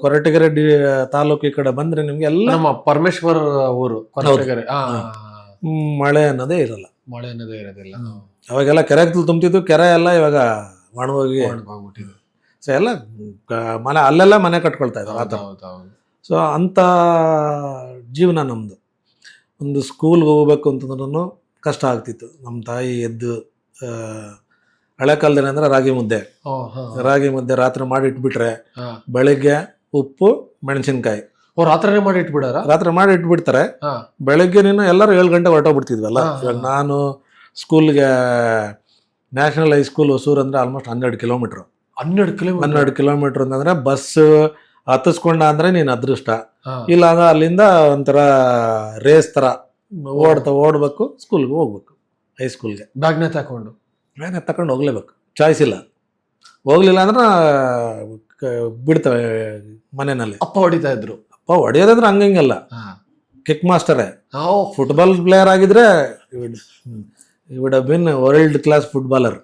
[SPEAKER 1] ಕೊರಟಗೆರೆ ತಾಲೂಕು ಈ ಕಡೆ ಬಂದ್ರೆ ನಿಮ್ಗೆ ಎಲ್ಲ
[SPEAKER 2] ನಮ್ಮ ಪರಮೇಶ್ವರ ಊರು ಕೊರಟಗೆರೆ,
[SPEAKER 1] ಮಳೆ ಅನ್ನೋದೇ ಇರಲ್ಲ.
[SPEAKER 2] ಮಳೆ ಅನ್ನೋದೇ ಇರೋದಿಲ್ಲ.
[SPEAKER 1] ಅವಾಗೆಲ್ಲ ಕೆರೆ ತುಂಬ್ತಿತ್ತು, ಕೆರೆ ಎಲ್ಲ ಇವಾಗ ಒಣಗೋಗಿ. ಸೊ ಎಲ್ಲ ಮನೆ ಅಲ್ಲೆಲ್ಲ ಮನೆ ಕಟ್ಕೊಳ್ತಾ ಇದ್ದಾರೆ ಆ ಥರ. ಸೊ ಅಂಥ ಜೀವನ ನಮ್ಮದು. ಒಂದು ಸ್ಕೂಲ್ಗೆ ಹೋಗ್ಬೇಕು ಅಂತಂದ್ರೂ ಕಷ್ಟ ಆಗ್ತಿತ್ತು. ನಮ್ಮ ತಾಯಿ ಎದ್ದು ಹಳೆ ಕಾಲದಲ್ಲಿ ಅಂದರೆ ರಾಗಿ ಮುದ್ದೆ ರಾತ್ರಿ ಮಾಡಿ ಇಟ್ಬಿಟ್ರೆ ಬೆಳಗ್ಗೆ ಉಪ್ಪು ಮೆಣಸಿನ್ಕಾಯಿ
[SPEAKER 2] ರಾತ್ರಿ ಮಾಡಿ ಇಟ್ಬಿಡಾರ.
[SPEAKER 1] ರಾತ್ರಿ ಮಾಡಿ ಇಟ್ಬಿಡ್ತಾರೆ. ಬೆಳಗ್ಗೆ ಎಲ್ಲರೂ 7 ಗಂಟೆಗೆ ಹೊರಟೋಗ್ಬಿಡ್ತಿದ್ವಲ್ಲ. ಇವಾಗ ನಾನು ಸ್ಕೂಲ್ಗೆ ನ್ಯಾಷನಲ್ ಹೈಸ್ಕೂಲ್ ಹೊಸೂರು ಅಂದರೆ ಆಲ್ಮೋಸ್ಟ್ 12 ಕಿಲೋಮೀಟ್ರು. 12 ಕಿಲೋಮೀಟ್ರ್ ಅಂತಂದರೆ ಬಸ್ ಹತ್ತಿಸ್ಕೊಂಡ ಅಂದರೆ ನೀನು ಅದೃಷ್ಟ, ಇಲ್ಲ ಅಂದ್ರೆ ಅಲ್ಲಿಂದ ಒಂಥರ ರೇಸ್ ಥರ ಓಡಬೇಕು, ಸ್ಕೂಲ್ಗೆ ಹೋಗ್ಬೇಕು. ಹೈಸ್ಕೂಲ್ಗೆ
[SPEAKER 2] ಬ್ಯಾಗ್ನ ತಗೊಂಡು
[SPEAKER 1] ಹೋಗ್ಲೇಬೇಕು, ಚಾಯ್ಸ್ ಇಲ್ಲ. ಹೋಗ್ಲಿಲ್ಲ ಅಂದ್ರೆ ಬಿಡ್ತವೆ ಮನೆಯಲ್ಲಿ.
[SPEAKER 2] ಅಪ್ಪ ಹೊಡಿತಾ ಇದ್ರು.
[SPEAKER 1] ಅಪ್ಪ ಹೊಡೆಯೋದಂದ್ರೆ ಹಂಗಂಗಲ್ಲ, ಕಿಕ್ ಮಾಸ್ಟರೇ. ಫುಟ್ಬಾಲ್ ಪ್ಲೇಯರ್ ಆಗಿದ್ರೆ would have been world class footballer.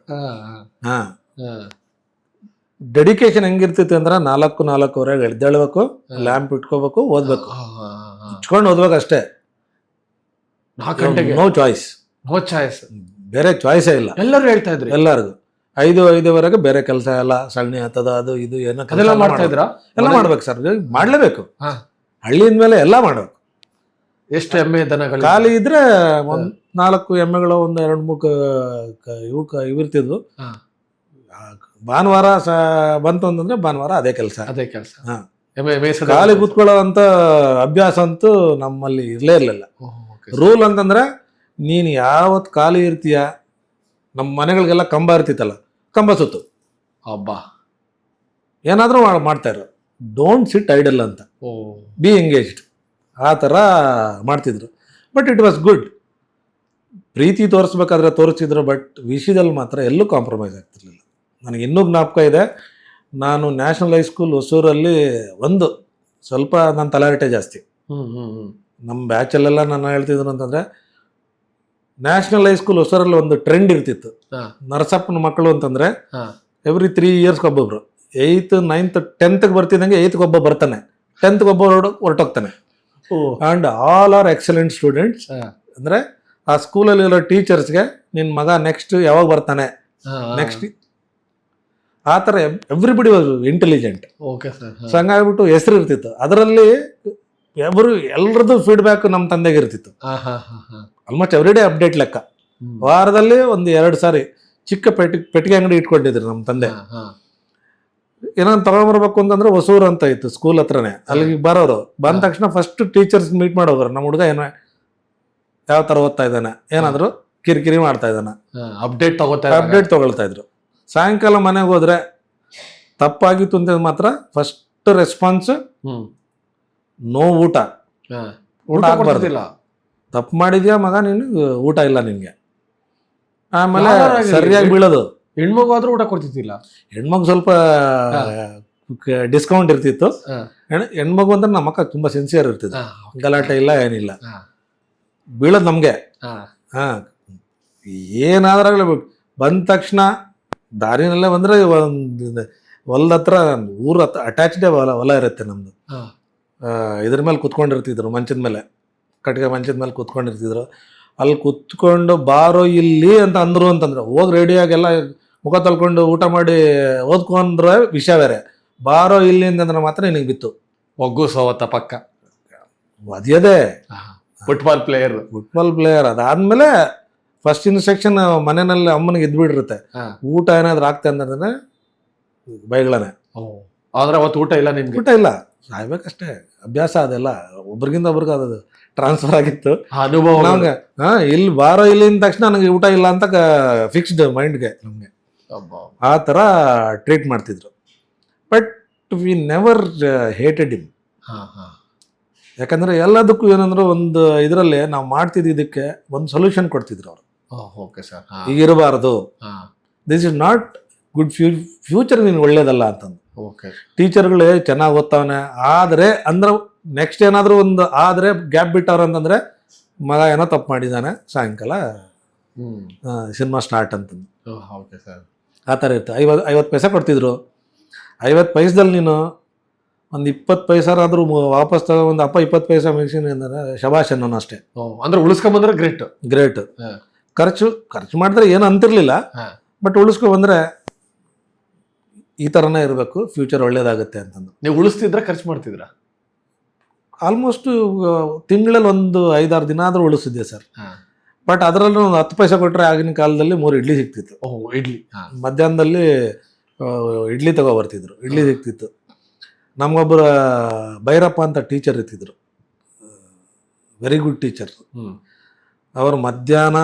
[SPEAKER 1] Dedication ಹೆಂಗಿರ್ತಿತ್ತು ಅಂದ್ರೆ 4:45 ಎದ್ದೇಳ್ಬೇಕು, ಲ್ಯಾಂಪ್ ಇಟ್ಕೋಬೇಕು, ಓದ್ಬೇಕು, ಇಟ್ಕೊಂಡು ಓದ್ಬೇಕು ಅಷ್ಟೇ.
[SPEAKER 2] 4 ಗಂಟೆಗೆ
[SPEAKER 1] ನೋ ಚಾಯ್ಸ್,
[SPEAKER 2] ಬೇರೆ
[SPEAKER 1] ಚಾಯ್ಸೇ ಇಲ್ಲ.
[SPEAKER 2] ಎಲ್ಲರೂ ಹೇಳ್ತಾ ಇದ್ರು.
[SPEAKER 1] ಎಲ್ಲರಿಗೂ 5-5:30 ಬೇರೆ ಕೆಲಸ ಎಲ್ಲ ಸಗಣಿ ಹತ್ತದ ಅದು ಇದು ಏನೋ ಕೆಲ್ಸ
[SPEAKER 2] ಅದೆಲ್ಲ
[SPEAKER 1] ಎಲ್ಲ
[SPEAKER 2] ಮಾಡ್ತಾ ಇದ್ರಾ?
[SPEAKER 1] ಎಲ್ಲ ಮಾಡ್ಬೇಕು ಸರ್, ಮಾಡ್ಲೇಬೇಕು.
[SPEAKER 2] ಹಾ.
[SPEAKER 1] ಹಳ್ಳಿಯಿಂದ ಮೇಲೆ ಎಲ್ಲ ಮಾಡ್ಬೇಕು.
[SPEAKER 2] ಎಷ್ಟು ಎಮ್ಮೆ ದನಗಳು?
[SPEAKER 1] ಖಾಲಿ ಇದ್ರೆ 4 ಎಮ್ಮೆಗಳು, 2-3 ಇವಿರ್ತಿದ್ವು.
[SPEAKER 2] ಹಾ.
[SPEAKER 1] ಭಾನುವಾರ ಬಂತು ಅಂತಂದ್ರೆ ಭಾನುವಾರ ಅದೇ ಕೆಲಸ.
[SPEAKER 2] ಅದೇ ಕೆಲಸ.
[SPEAKER 1] ಹಾ.
[SPEAKER 2] ಎಮ್ಮೆ ಮೇಯಿಸೋದು.
[SPEAKER 1] ಖಾಲಿ ಕೂತ್ಕೊಳ್ಳೋ ಅಂತ ಅಭ್ಯಾಸ ಅಂತೂ ನಮ್ಮಲ್ಲಿ ಇರ್ಲೇ ಇರ್ಲಿಲ್ಲ. ರೂಲ್ ಅಂತಂದ್ರೆ ನೀನು ಯಾವತ್ ಖಾಲಿ ಇರ್ತೀಯ, ನಮ್ಮ ಮನೆಗಳಿಗೆಲ್ಲ ಕಂಬ ಇರ್ತಿತ್ತಲ್ಲ, ಕಂಬ ಸುತ್ತು
[SPEAKER 2] ಹಬ್ಬ
[SPEAKER 1] ಏನಾದ್ರೂ ಮಾಡ್ತಾ ಇರೋ, ಡೋಂಟ್ ಸಿಟ್ ಐಡಲ್ ಅಂತ, ಬಿ ಎಂಗೇಜ್ಡ್, ಆ ಥರ ಮಾಡ್ತಿದ್ರು. But it was good. ಪ್ರೀತಿ ತೋರಿಸ್ಬೇಕಾದ್ರೆ ತೋರಿಸಿದ್ರು, ಬಟ್ ವಿಷಯದಲ್ಲಿ ಮಾತ್ರ ಎಲ್ಲೂ ಕಾಂಪ್ರಮೈಸ್ ಆಗ್ತಿರ್ಲಿಲ್ಲ. ನನಗೆ ಇನ್ನೂ ಜ್ಞಾಪಕ ಇದೆ, ನಾನು ನ್ಯಾಷನಲ್ ಹೈಸ್ಕೂಲ್ ಹೊಸೂರಲ್ಲಿ ಸ್ವಲ್ಪ ನನ್ನ ತಲಾಟೆ ಜಾಸ್ತಿ. ನಮ್ಮ ಬ್ಯಾಚಲ್ಲೆಲ್ಲ ನಾನು ಹೇಳ್ತಿದ್ರು ಅಂತಂದರೆ, ನ್ಯಾಷನಲ್ ಹೈಸ್ಕೂಲ್ ಹೊಸೂರಲ್ಲಿ ಒಂದು ಟ್ರೆಂಡ್ ಇರ್ತಿತ್ತು. ನರಸಪ್ಪನ ಮಕ್ಕಳು ಅಂತಂದರೆ ಎವ್ರಿ 3 ಇಯರ್ಸ್ಗೆ ಒಬ್ಬೊಬ್ರು, 8th 9th 10th ಬರ್ತಿದ್ದಂಗೆ 8th ಒಬ್ಬ ಬರ್ತಾನೆ, 10th ಒಬ್ಬ ಹೊರಟೋಗ್ತಾನೆ. And all are excellent students. ಅಂದರೆ ಆ ಸ್ಕೂಲಲ್ಲಿರೋ ಟೀಚರ್ಸ್ಗೆ ನಿನ್ನ ಮಗ ನೆಕ್ಸ್ಟ್ ಯಾವಾಗ ಬರ್ತಾನೆ, ನೆಕ್ಸ್ಟ್ ಆ ಥರ ಎವ್ರಿಬಡಿ ವಾಸ್ ಇಂಟೆಲಿಜೆಂಟ್. ಸೊ ಹಂಗಾಗ್ಬಿಟ್ಟು ಹೆಸರು ಇರ್ತಿತ್ತು. ಅದರಲ್ಲಿ ಎಲ್ಲರದ್ದು ಫೀಡ್ಬ್ಯಾಕ್ ನಮ್ಮ ತಂದೆಗೆ ಇರ್ತಿತ್ತು. ಆಲ್ಮೋಸ್ಟ್ ಎವ್ರಿ ಡೇ ಅಪ್ಡೇಟ್ ಲೆಕ್ಕ. ವಾರದಲ್ಲಿ 1-2 ಸಾರಿ ಚಿಕ್ಕ ಪೆಟ್ಟಿಗೆ ಅಂಗಡಿ ಇಟ್ಕೊಂಡಿದ್ರು ನಮ್ಮ ತಂದೆ. ಏನಾದ್ರು ತಗೊಂಡ್ಬರ್ಬೇಕು ಅಂತಂದ್ರೆ ಹೊಸೂರು ಅಂತ ಇತ್ತು ಸ್ಕೂಲ್ ಹತ್ರನೇ, ಅಲ್ಲಿಗೆ ಬರೋರು. ಬಂದ ತಕ್ಷಣ ಫಸ್ಟ್ ಟೀಚರ್ಸ್ ಮೀಟ್ ಮಾಡೋರು, ನಮ್ಮ ಹುಡುಗ ಏನೋ ಯಾವ ಥರ ಓದ್ತಾ ಇದ್ದಾನೆ, ಏನಾದರೂ ಕಿರಿಕಿರಿ ಮಾಡ್ತಾ ಇದ್ದಾನೆ,
[SPEAKER 2] ಅಪ್ಡೇಟ್
[SPEAKER 1] ತಗೊಳ್ತಾ ಇದ್ರು. ಸಾಯಂಕಾಲ ಮನೆಗೆ ಹೋದ್ರೆ ತಪ್ಪಾಗಿತ್ತು ಅಂತ ಮಾತ್ರ ಫಸ್ಟ್ ರೆಸ್ಪಾನ್ಸ್ ನೋ ಊಟ ಆಗ್ಬಾರ್ದಿಲ್ಲ. ತಪ್ಪು ಮಾಡಿದ್ಯಾ ಮಗ ನೀನು, ಊಟ ಇಲ್ಲ ನಿನ್ಗೆ. ಆಮೇಲೆ ಸರಿಯಾಗಿ ಬೀಳೋದು.
[SPEAKER 2] ಹೆಣ್ಮಗು ಆದ್ರೂ ಊಟ ಕೊಡ್ತಿದ್ದಿಲ್ಲ.
[SPEAKER 1] ಹೆಣ್ಮಗು ಸ್ವಲ್ಪ ಡಿಸ್ಕೌಂಟ್ ಇರ್ತಿತ್ತು. ಹೆಣ್ಮಗು ಅಂದ್ರೆ ನಮ್ಮ ಅಕ್ಕ ತುಂಬಾ ಸಿನ್ಸಿಯರ್ ಇರ್ತಿತ್ತು, ಗಲಾಟೆ ಇಲ್ಲ ಏನಿಲ್ಲ. ಬೀಳೋದು ನಮ್ಗೆ. ಏನಾದ್ರಾಗಲೇ ಬಂದ ತಕ್ಷಣ ದಾರಿನಲ್ಲೇ ಬಂದ್ರೆ ಹೊಲದ ಹತ್ರ ಊರ ಹತ್ರ ಅಟ್ಯಾಚ್ಡೇ ಹೊಲ ಇರುತ್ತೆ ನಮ್ದು. ಇದ್ರ ಮೇಲೆ ಕುತ್ಕೊಂಡಿರ್ತಿದ್ರು, ಮಂಚದ ಮೇಲೆ, ಕಟ್ಟಿಗೆ ಮಂಚದ ಮೇಲೆ ಕುತ್ಕೊಂಡಿರ್ತಿದ್ರು. ಅಲ್ಲಿ ಕುತ್ಕೊಂಡು ಬಾರೋ ಇಲ್ಲಿ ಅಂತ ಅಂದ್ರು ಅಂತಂದ್ರೆ ಹೋಗಿ ರೆಡಿಯಾಗೆಲ್ಲ ಮುಖ ತಳ್ಕೊಂಡು ಊಟ ಮಾಡಿ ಓದ್ಕೊಂಡ್ರೆ ವಿಷಯ ಬೇರೆ. ಬಾರೋ ಇಲ್ಲಿ ಅಂತಂದ್ರೆ ಮಾತ್ರ ನಿನಗೆ ಬಿತ್ತು
[SPEAKER 2] ಒಗ್ಗು ಸೋವತ್ತ ಪಕ್ಕ
[SPEAKER 1] ಅದೇ
[SPEAKER 2] ಫುಟ್ಬಾಲ್
[SPEAKER 1] ಪ್ಲೇಯರ್. ಅದಾದ್ಮೇಲೆ ಫಸ್ಟ್ ಇನ್ಸ್ಟ್ರಕ್ಷನ್ ಮನೆಯಲ್ಲಿ ಅಮ್ಮನಿಗೆ ಇದ್ಬಿಟ್ಟಿರುತ್ತೆ, ಊಟ ಏನಾದ್ರು ಆಗ್ತಾ ಅಂತಂದ್ರೆ ಬೈಗಳನೆ.
[SPEAKER 2] ಆದ್ರೆ ಅವತ್ತು ಊಟ ಇಲ್ಲ, ನಿನ್ಗೆ
[SPEAKER 1] ಊಟ ಇಲ್ಲ, ಸಾಯ್ಬೇಕಷ್ಟೇ. ಅಭ್ಯಾಸ ಅದೆಲ್ಲ ಒಬ್ರಿಗಿಂತ ಒಬ್ರಿಗೆ ಅದು ಟ್ರಾನ್ಸ್ಫರ್ ಆಗಿತ್ತು
[SPEAKER 2] ಅನುಭವ
[SPEAKER 1] ನಮ್ಗೆ. ಇಲ್ಲಿ ಬಾರೋ ಇಲ್ಲಿ ಅಂದ ತಕ್ಷಣ ನನಗೆ ಊಟ ಇಲ್ಲ ಅಂತ ಫಿಕ್ಸ್ಡ್ ಮೈಂಡ್ಗೆ ನಮ್ಗೆ ಆ ಥರ ಟ್ರೀಟ್ ಮಾಡ್ತಿದ್ರು. But we never hated him. ಯಾಕಂದ್ರೆ ಎಲ್ಲದಕ್ಕೂ ಏನಂದ್ರೆ ಒಂದು ಇದರಲ್ಲಿ ನಾವು ಮಾಡ್ತಿದ್ದಕ್ಕೆ ಒಂದು ಸೊಲ್ಯೂಷನ್ ಕೊಡ್ತಿದ್ರು ಅವರು. ಈಗ ಇರಬಾರ್ದು, this is not good future ನೀನು ಒಳ್ಳೇದಲ್ಲ ಅಂತಂದು. ಟೀಚರ್ಗಳೇ ಚೆನ್ನಾಗಿ ಓದ್ತಾವನೆ, ಆದರೆ ಅಂದ್ರೆ ನೆಕ್ಸ್ಟ್ ಏನಾದರೂ ಒಂದು ಆದರೆ ಗ್ಯಾಪ್ ಬಿಟ್ಟವ್ರ ಅಂತಂದ್ರೆ ಮಗ ಏನೋ ತಪ್ಪು ಮಾಡಿದ್ದಾನೆ, ಸಾಯಂಕಾಲ ಸಿನಿಮಾ ಸ್ಟಾರ್ಟ್ ಅಂತಂದು ಆ ಥರ ಇತ್ತು. 50 ಪೈಸೆ ಕೊಡ್ತಿದ್ರು. 50 ಪೈಸದಲ್ಲಿ ನೀನು ಒಂದು 20 ಪೈಸಾದ್ರೂ ವಾಪಸ್ ತಗೋ, ಒಂದು ಅಪ್ಪ 20 ಪೈಸೆ ಮೆಣಸಿನ ಅಂದ್ರೆ ಶಬಾಷ್ ಅನ್ನೋನು ಅಷ್ಟೇ.
[SPEAKER 2] ಅಂದ್ರೆ ಉಳಿಸ್ಕೊಂಬಂದ್ರೆ ಗ್ರೇಟ್.
[SPEAKER 1] ಖರ್ಚು ಮಾಡಿದ್ರೆ ಏನು ಅಂತಿರ್ಲಿಲ್ಲ, ಬಟ್ ಉಳಿಸ್ಕೊಂಡ್ಬಂದ್ರೆ ಈ ಥರನೇ ಇರಬೇಕು, ಫ್ಯೂಚರ್ ಒಳ್ಳೇದಾಗುತ್ತೆ ಅಂತಂದು.
[SPEAKER 2] ನೀವು ಉಳಿಸ್ತಿದ್ರೆ ಖರ್ಚು ಮಾಡ್ತಿದ್ರ?
[SPEAKER 1] ಆಲ್ಮೋಸ್ಟ್ ತಿಂಗಳಲ್ಲಿ ಒಂದು 5-6 ದಿನ ಆದರೂ ಉಳಿಸಿದ್ದೆ ಸರ್. ಬಟ್ ಅದರಲ್ಲೂ ಒಂದು 10 ಪೈಸೆ ಕೊಟ್ಟರೆ ಆಗಿನ ಕಾಲದಲ್ಲಿ 3 ಇಡ್ಲಿ ಸಿಗ್ತಿತ್ತು.
[SPEAKER 2] ಇಡ್ಲಿ
[SPEAKER 1] ಮಧ್ಯಾಹ್ನದಲ್ಲಿ ಇಡ್ಲಿ ಬರ್ತಿದ್ರು, ಇಡ್ಲಿ ಸಿಗ್ತಿತ್ತು. ನಮಗೊಬ್ಬರ ಭೈರಪ್ಪ ಅಂತ ಟೀಚರ್ ಇರ್ತಿದ್ರು, ವೆರಿ ಗುಡ್ ಟೀಚರ್. ಅವರು ಮಧ್ಯಾಹ್ನ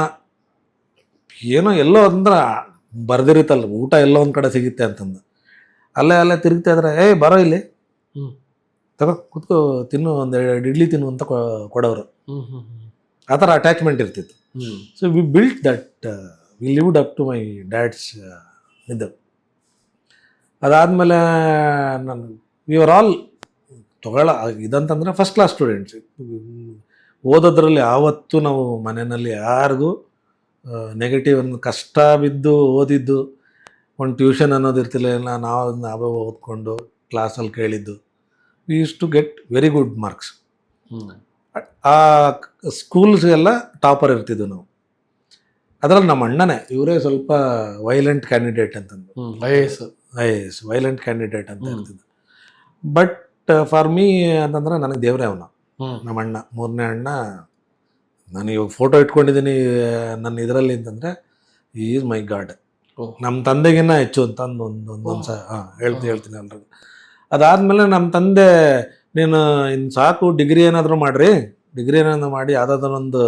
[SPEAKER 1] ಏನೋ ಎಲ್ಲೋ ಅಂದ್ರೆ ಬರ್ದಿರುತ್ತಲ್ಲ, ಊಟ ಎಲ್ಲೋ ಒಂದು ಕಡೆ ಸಿಗುತ್ತೆ ಅಂತಂದು ಅಲ್ಲೇ ತಿರುಗ್ತಾ ಇದ್ರೆ, ಬರೋ ಇಲ್ಲಿ ತಗೋ ಕುತ್ಕೋ ತಿನ್ನು, 1-2 ಇಡ್ಲಿ ತಿನ್ನು ಅಂತ ಕೊಡೋರು. ಆ ಥರ ಅಟ್ಯಾಚ್ಮೆಂಟ್ ಇರ್ತಿತ್ತು. So we built that, we lived up to my dad's ಇದು. ಅದಾದಮೇಲೆ ನಾನು ವಿ ಆರ್ ಆಲ್ ಇದಂತಂದರೆ ಫಸ್ಟ್ ಕ್ಲಾಸ್ ಸ್ಟೂಡೆಂಟ್ಸ್. ಓದೋದ್ರಲ್ಲಿ ಯಾವತ್ತೂ ನಾವು ಮನೆಯಲ್ಲಿ ಯಾರಿಗೂ ನೆಗೆಟಿವ್ ಕಷ್ಟ ಬಿದ್ದು ಓದಿದ್ದು, ಒಂದು ಟ್ಯೂಷನ್ ಅನ್ನೋದು ಇರ್ತಿಲ್ಲ, ನಾವೇ ಓದ್ಕೊಂಡು ಕ್ಲಾಸಲ್ಲಿ ಕೇಳಿದ್ದು. We use to get very good marks. ಆ ಸ್ಕೂಲ್ಸ್ಗೆಲ್ಲ ಟಾಪರ್ ಇರ್ತಿದ್ವು ನಾವು. ಅದರಲ್ಲಿ ನಮ್ಮ ಅಣ್ಣನೇ ಇವರೇ ಸ್ವಲ್ಪ ವೈಲೆಂಟ್ ಕ್ಯಾಂಡಿಡೇಟ್ ಅಂತಂದು,
[SPEAKER 2] IAS.
[SPEAKER 1] IAS ವೈಲೆಂಟ್ ಕ್ಯಾಂಡಿಡೇಟ್ ಅಂತ ಇರ್ತಿದ್ದ. ಬಟ್ ಫಾರ್ ಮೀ ಅಂತಂದ್ರೆ ನನಗೆ ದೇವರೇ ಅವನು. ನಮ್ಮ ಅಣ್ಣ, ಮೂರನೇ ಅಣ್ಣ. ನಾನು ಇವಾಗ ಫೋಟೋ ಇಟ್ಕೊಂಡಿದ್ದೀನಿ ನನ್ನ ಇದರಲ್ಲಿ ಅಂತಂದರೆ ಈಸ್ ಮೈ ಗಾಡ್. ನಮ್ಮ ತಂದೆಗಿನ್ನ ಹೆಚ್ಚು ಅಂತ ಒಂದೊಂದು ಹೇಳ್ತೀನಿ ಎಲ್ರಿಗೂ. ಅದಾದಮೇಲೆ ನಮ್ಮ ತಂದೆ, ನೀನು ಇನ್ನು ಸಾಕು ಡಿಗ್ರಿ ಏನಾದರೂ ಮಾಡಿರಿ, ಡಿಗ್ರಿ ಏನಾದರೂ ಮಾಡಿ ಯಾವುದಾದ್ರೊಂದು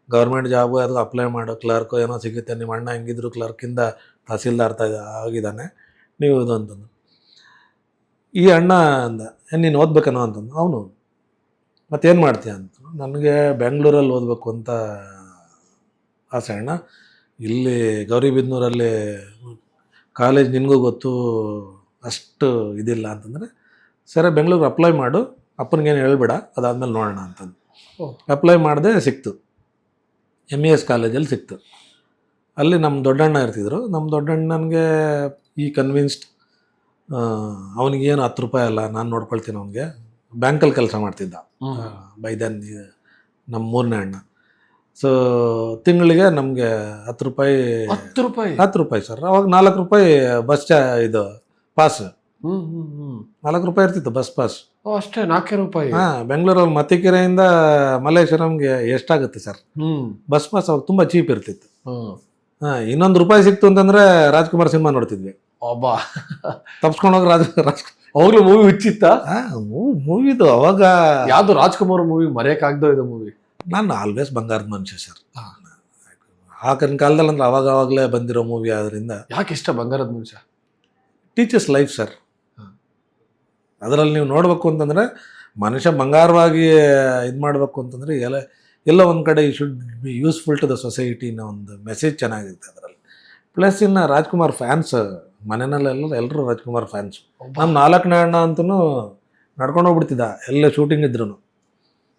[SPEAKER 1] ಗೌರ್ಮೆಂಟ್ ಜಾಬು ಅದು ಅಪ್ಲೈ ಮಾಡೋ, ಕ್ಲರ್ಕು ಏನೋ ಸಿಗುತ್ತೆ, ನಿಮ್ಮ ಅಣ್ಣ ಹೆಂಗಿದ್ರು ಕ್ಲರ್ಕಿಂದ ತಹಸೀಲ್ದಾರ್ ಆಗಿದ್ದಾನೆ, ನೀವು ಇದು ಅಂತಂದು. ಈ ಅಣ್ಣ ಅಂದ, ನೀನು ಓದ್ಬೇಕನ್ನೋ ಅಂತಂದು. ಅವನು ಮತ್ತೇನು ಮಾಡ್ತೀಯ ಅಂತ. ನನಗೆ ಬೆಂಗಳೂರಲ್ಲಿ ಓದಬೇಕು ಅಂತ ಆಸೆ ಅಣ್ಣ. ಇಲ್ಲಿ ಗೌರಿಬಿದನೂರಲ್ಲಿ ಕಾಲೇಜ್ ನಿನಗೂ ಗೊತ್ತು ಅಷ್ಟು ಇದಿಲ್ಲ ಅಂತಂದರೆ, ಸರಿ ಬೆಂಗಳೂರಿಗೆ ಅಪ್ಲೈ ಮಾಡು, ಅಪ್ಪನಿಗೇನು ಹೇಳ್ಬೇಡ, ಅದಾದಮೇಲೆ ನೋಡೋಣ ಅಂತಂದು. ಅಪ್ಲೈ ಮಾಡಿದೆ, ಸಿಕ್ತು. MES ಕಾಲೇಜಲ್ಲಿ ಸಿಕ್ತು. ಅಲ್ಲಿ ನಮ್ಮ ದೊಡ್ಡಣ್ಣ ಇರ್ತಿದ್ರು. ನಮ್ಮ ದೊಡ್ಡಣ್ಣನಿಗೆ ಈ ಕನ್ವಿನ್ಸ್ಡ್, ಅವನಿಗೇನು 10 ರೂಪಾಯಿ ಅಲ್ಲ, ನಾನು ನೋಡ್ಕೊಳ್ತೀನಿ. ಅವನಿಗೆ ಬ್ಯಾಂಕಲ್ಲಿ ಕೆಲಸ ಮಾಡ್ತಿದ್ದ ಬೈ ದೆನ್, ನಮ್ಮ ಮೂರನೇ ಅಣ್ಣ. ಸೊ ತಿಂಗಳಿಗೆ ನಮಗೆ 10 ರೂಪಾಯಿ. 10 ರೂಪಾಯಿ ಸರ್. ಅವಾಗ 4 ರೂಪಾಯಿ ಬಸ್ ಇದು ಪಾಸ್. 4 ರೂಪಾಯಿ ಇರ್ತಿತ್ತು ಬಸ್ ಪಾಸ್.
[SPEAKER 2] ಅಷ್ಟೇ, 4 ರೂಪಾಯಿ.
[SPEAKER 1] ಬೆಂಗಳೂರಲ್ಲಿ ಮತ್ತಿಕೆರೆಯಿಂದ ಮಲ್ಲೇಶ್ವರಂಗೆ ಎಷ್ಟಾಗುತ್ತೆ ಸರ್ ಬಸ್ ಪಾಸ್? ಅವಾಗ ತುಂಬ ಚೀಪ್ ಇರ್ತಿತ್ತು. ಇನ್ನೊಂದು ರೂಪಾಯಿ ಸಿಕ್ತು ಅಂತಂದ್ರೆ ರಾಜ್ಕುಮಾರ್ ಸಿನಿಮಾ ನೋಡ್ತಿದ್ವಿ. ತಪ್ಸ್ಕೊಂಡು ಹೋಗಿ
[SPEAKER 2] ಅವಾಗ್ಲೂ ಮೂವಿ ಹುಚ್ಚಿತ್ತ?
[SPEAKER 1] ಮೂವಿದು ಅವಾಗ
[SPEAKER 2] ಯಾವ್ದು ರಾಜ್ಕುಮಾರ್ ಮೂವಿ ಮರೆಯಕ್ಕಾಗ್ದೋ ಇದು ಮೂವಿ?
[SPEAKER 1] ನಾನು ಆಲ್ವೇಸ್ ಬಂಗಾರದ ಮನುಷ್ಯ ಸರ್. ಆಗಿನ ಕಾಲದಲ್ಲಿ ಅಂದ್ರೆ ಅವಾಗಲೇ ಬಂದಿರೋ ಮೂವಿ ಆದ್ರಿಂದ.
[SPEAKER 2] ಯಾಕೆ ಇಷ್ಟ ಬಂಗಾರದ ಮನುಷ್ಯ?
[SPEAKER 1] Teachers life sir. ಅದರಲ್ಲಿ ನೀವು ನೋಡಬೇಕು ಅಂತಂದರೆ ಮನುಷ್ಯ ಬಂಗಾರವಾಗಿ ಇದು ಮಾಡಬೇಕು ಅಂತಂದರೆ ಎಲ್ಲ ಒಂದು ಕಡೆ you should be useful to the society ಅನ್ನೋ ಒಂದು ಮೆಸೇಜ್ ಚೆನ್ನಾಗಿರುತ್ತೆ ಅದರಲ್ಲಿ. ಪ್ಲಸ್ ಇನ್ನು ರಾಜ್ಕುಮಾರ್ ಫ್ಯಾನ್ಸ್ ಮನೆಯಲ್ಲೆಲ್ಲ ಎಲ್ಲರೂ ರಾಜ್ಕುಮಾರ್ ಫ್ಯಾನ್ಸ್. ನಮ್ಮ 4ನೇ ಅಣ್ಣ ಅಂತೂ ನಡ್ಕೊಂಡು ಹೋಗ್ಬಿಡ್ತಿದ್ದ ಎಲ್ಲ ಶೂಟಿಂಗ್ ಇದ್ರು.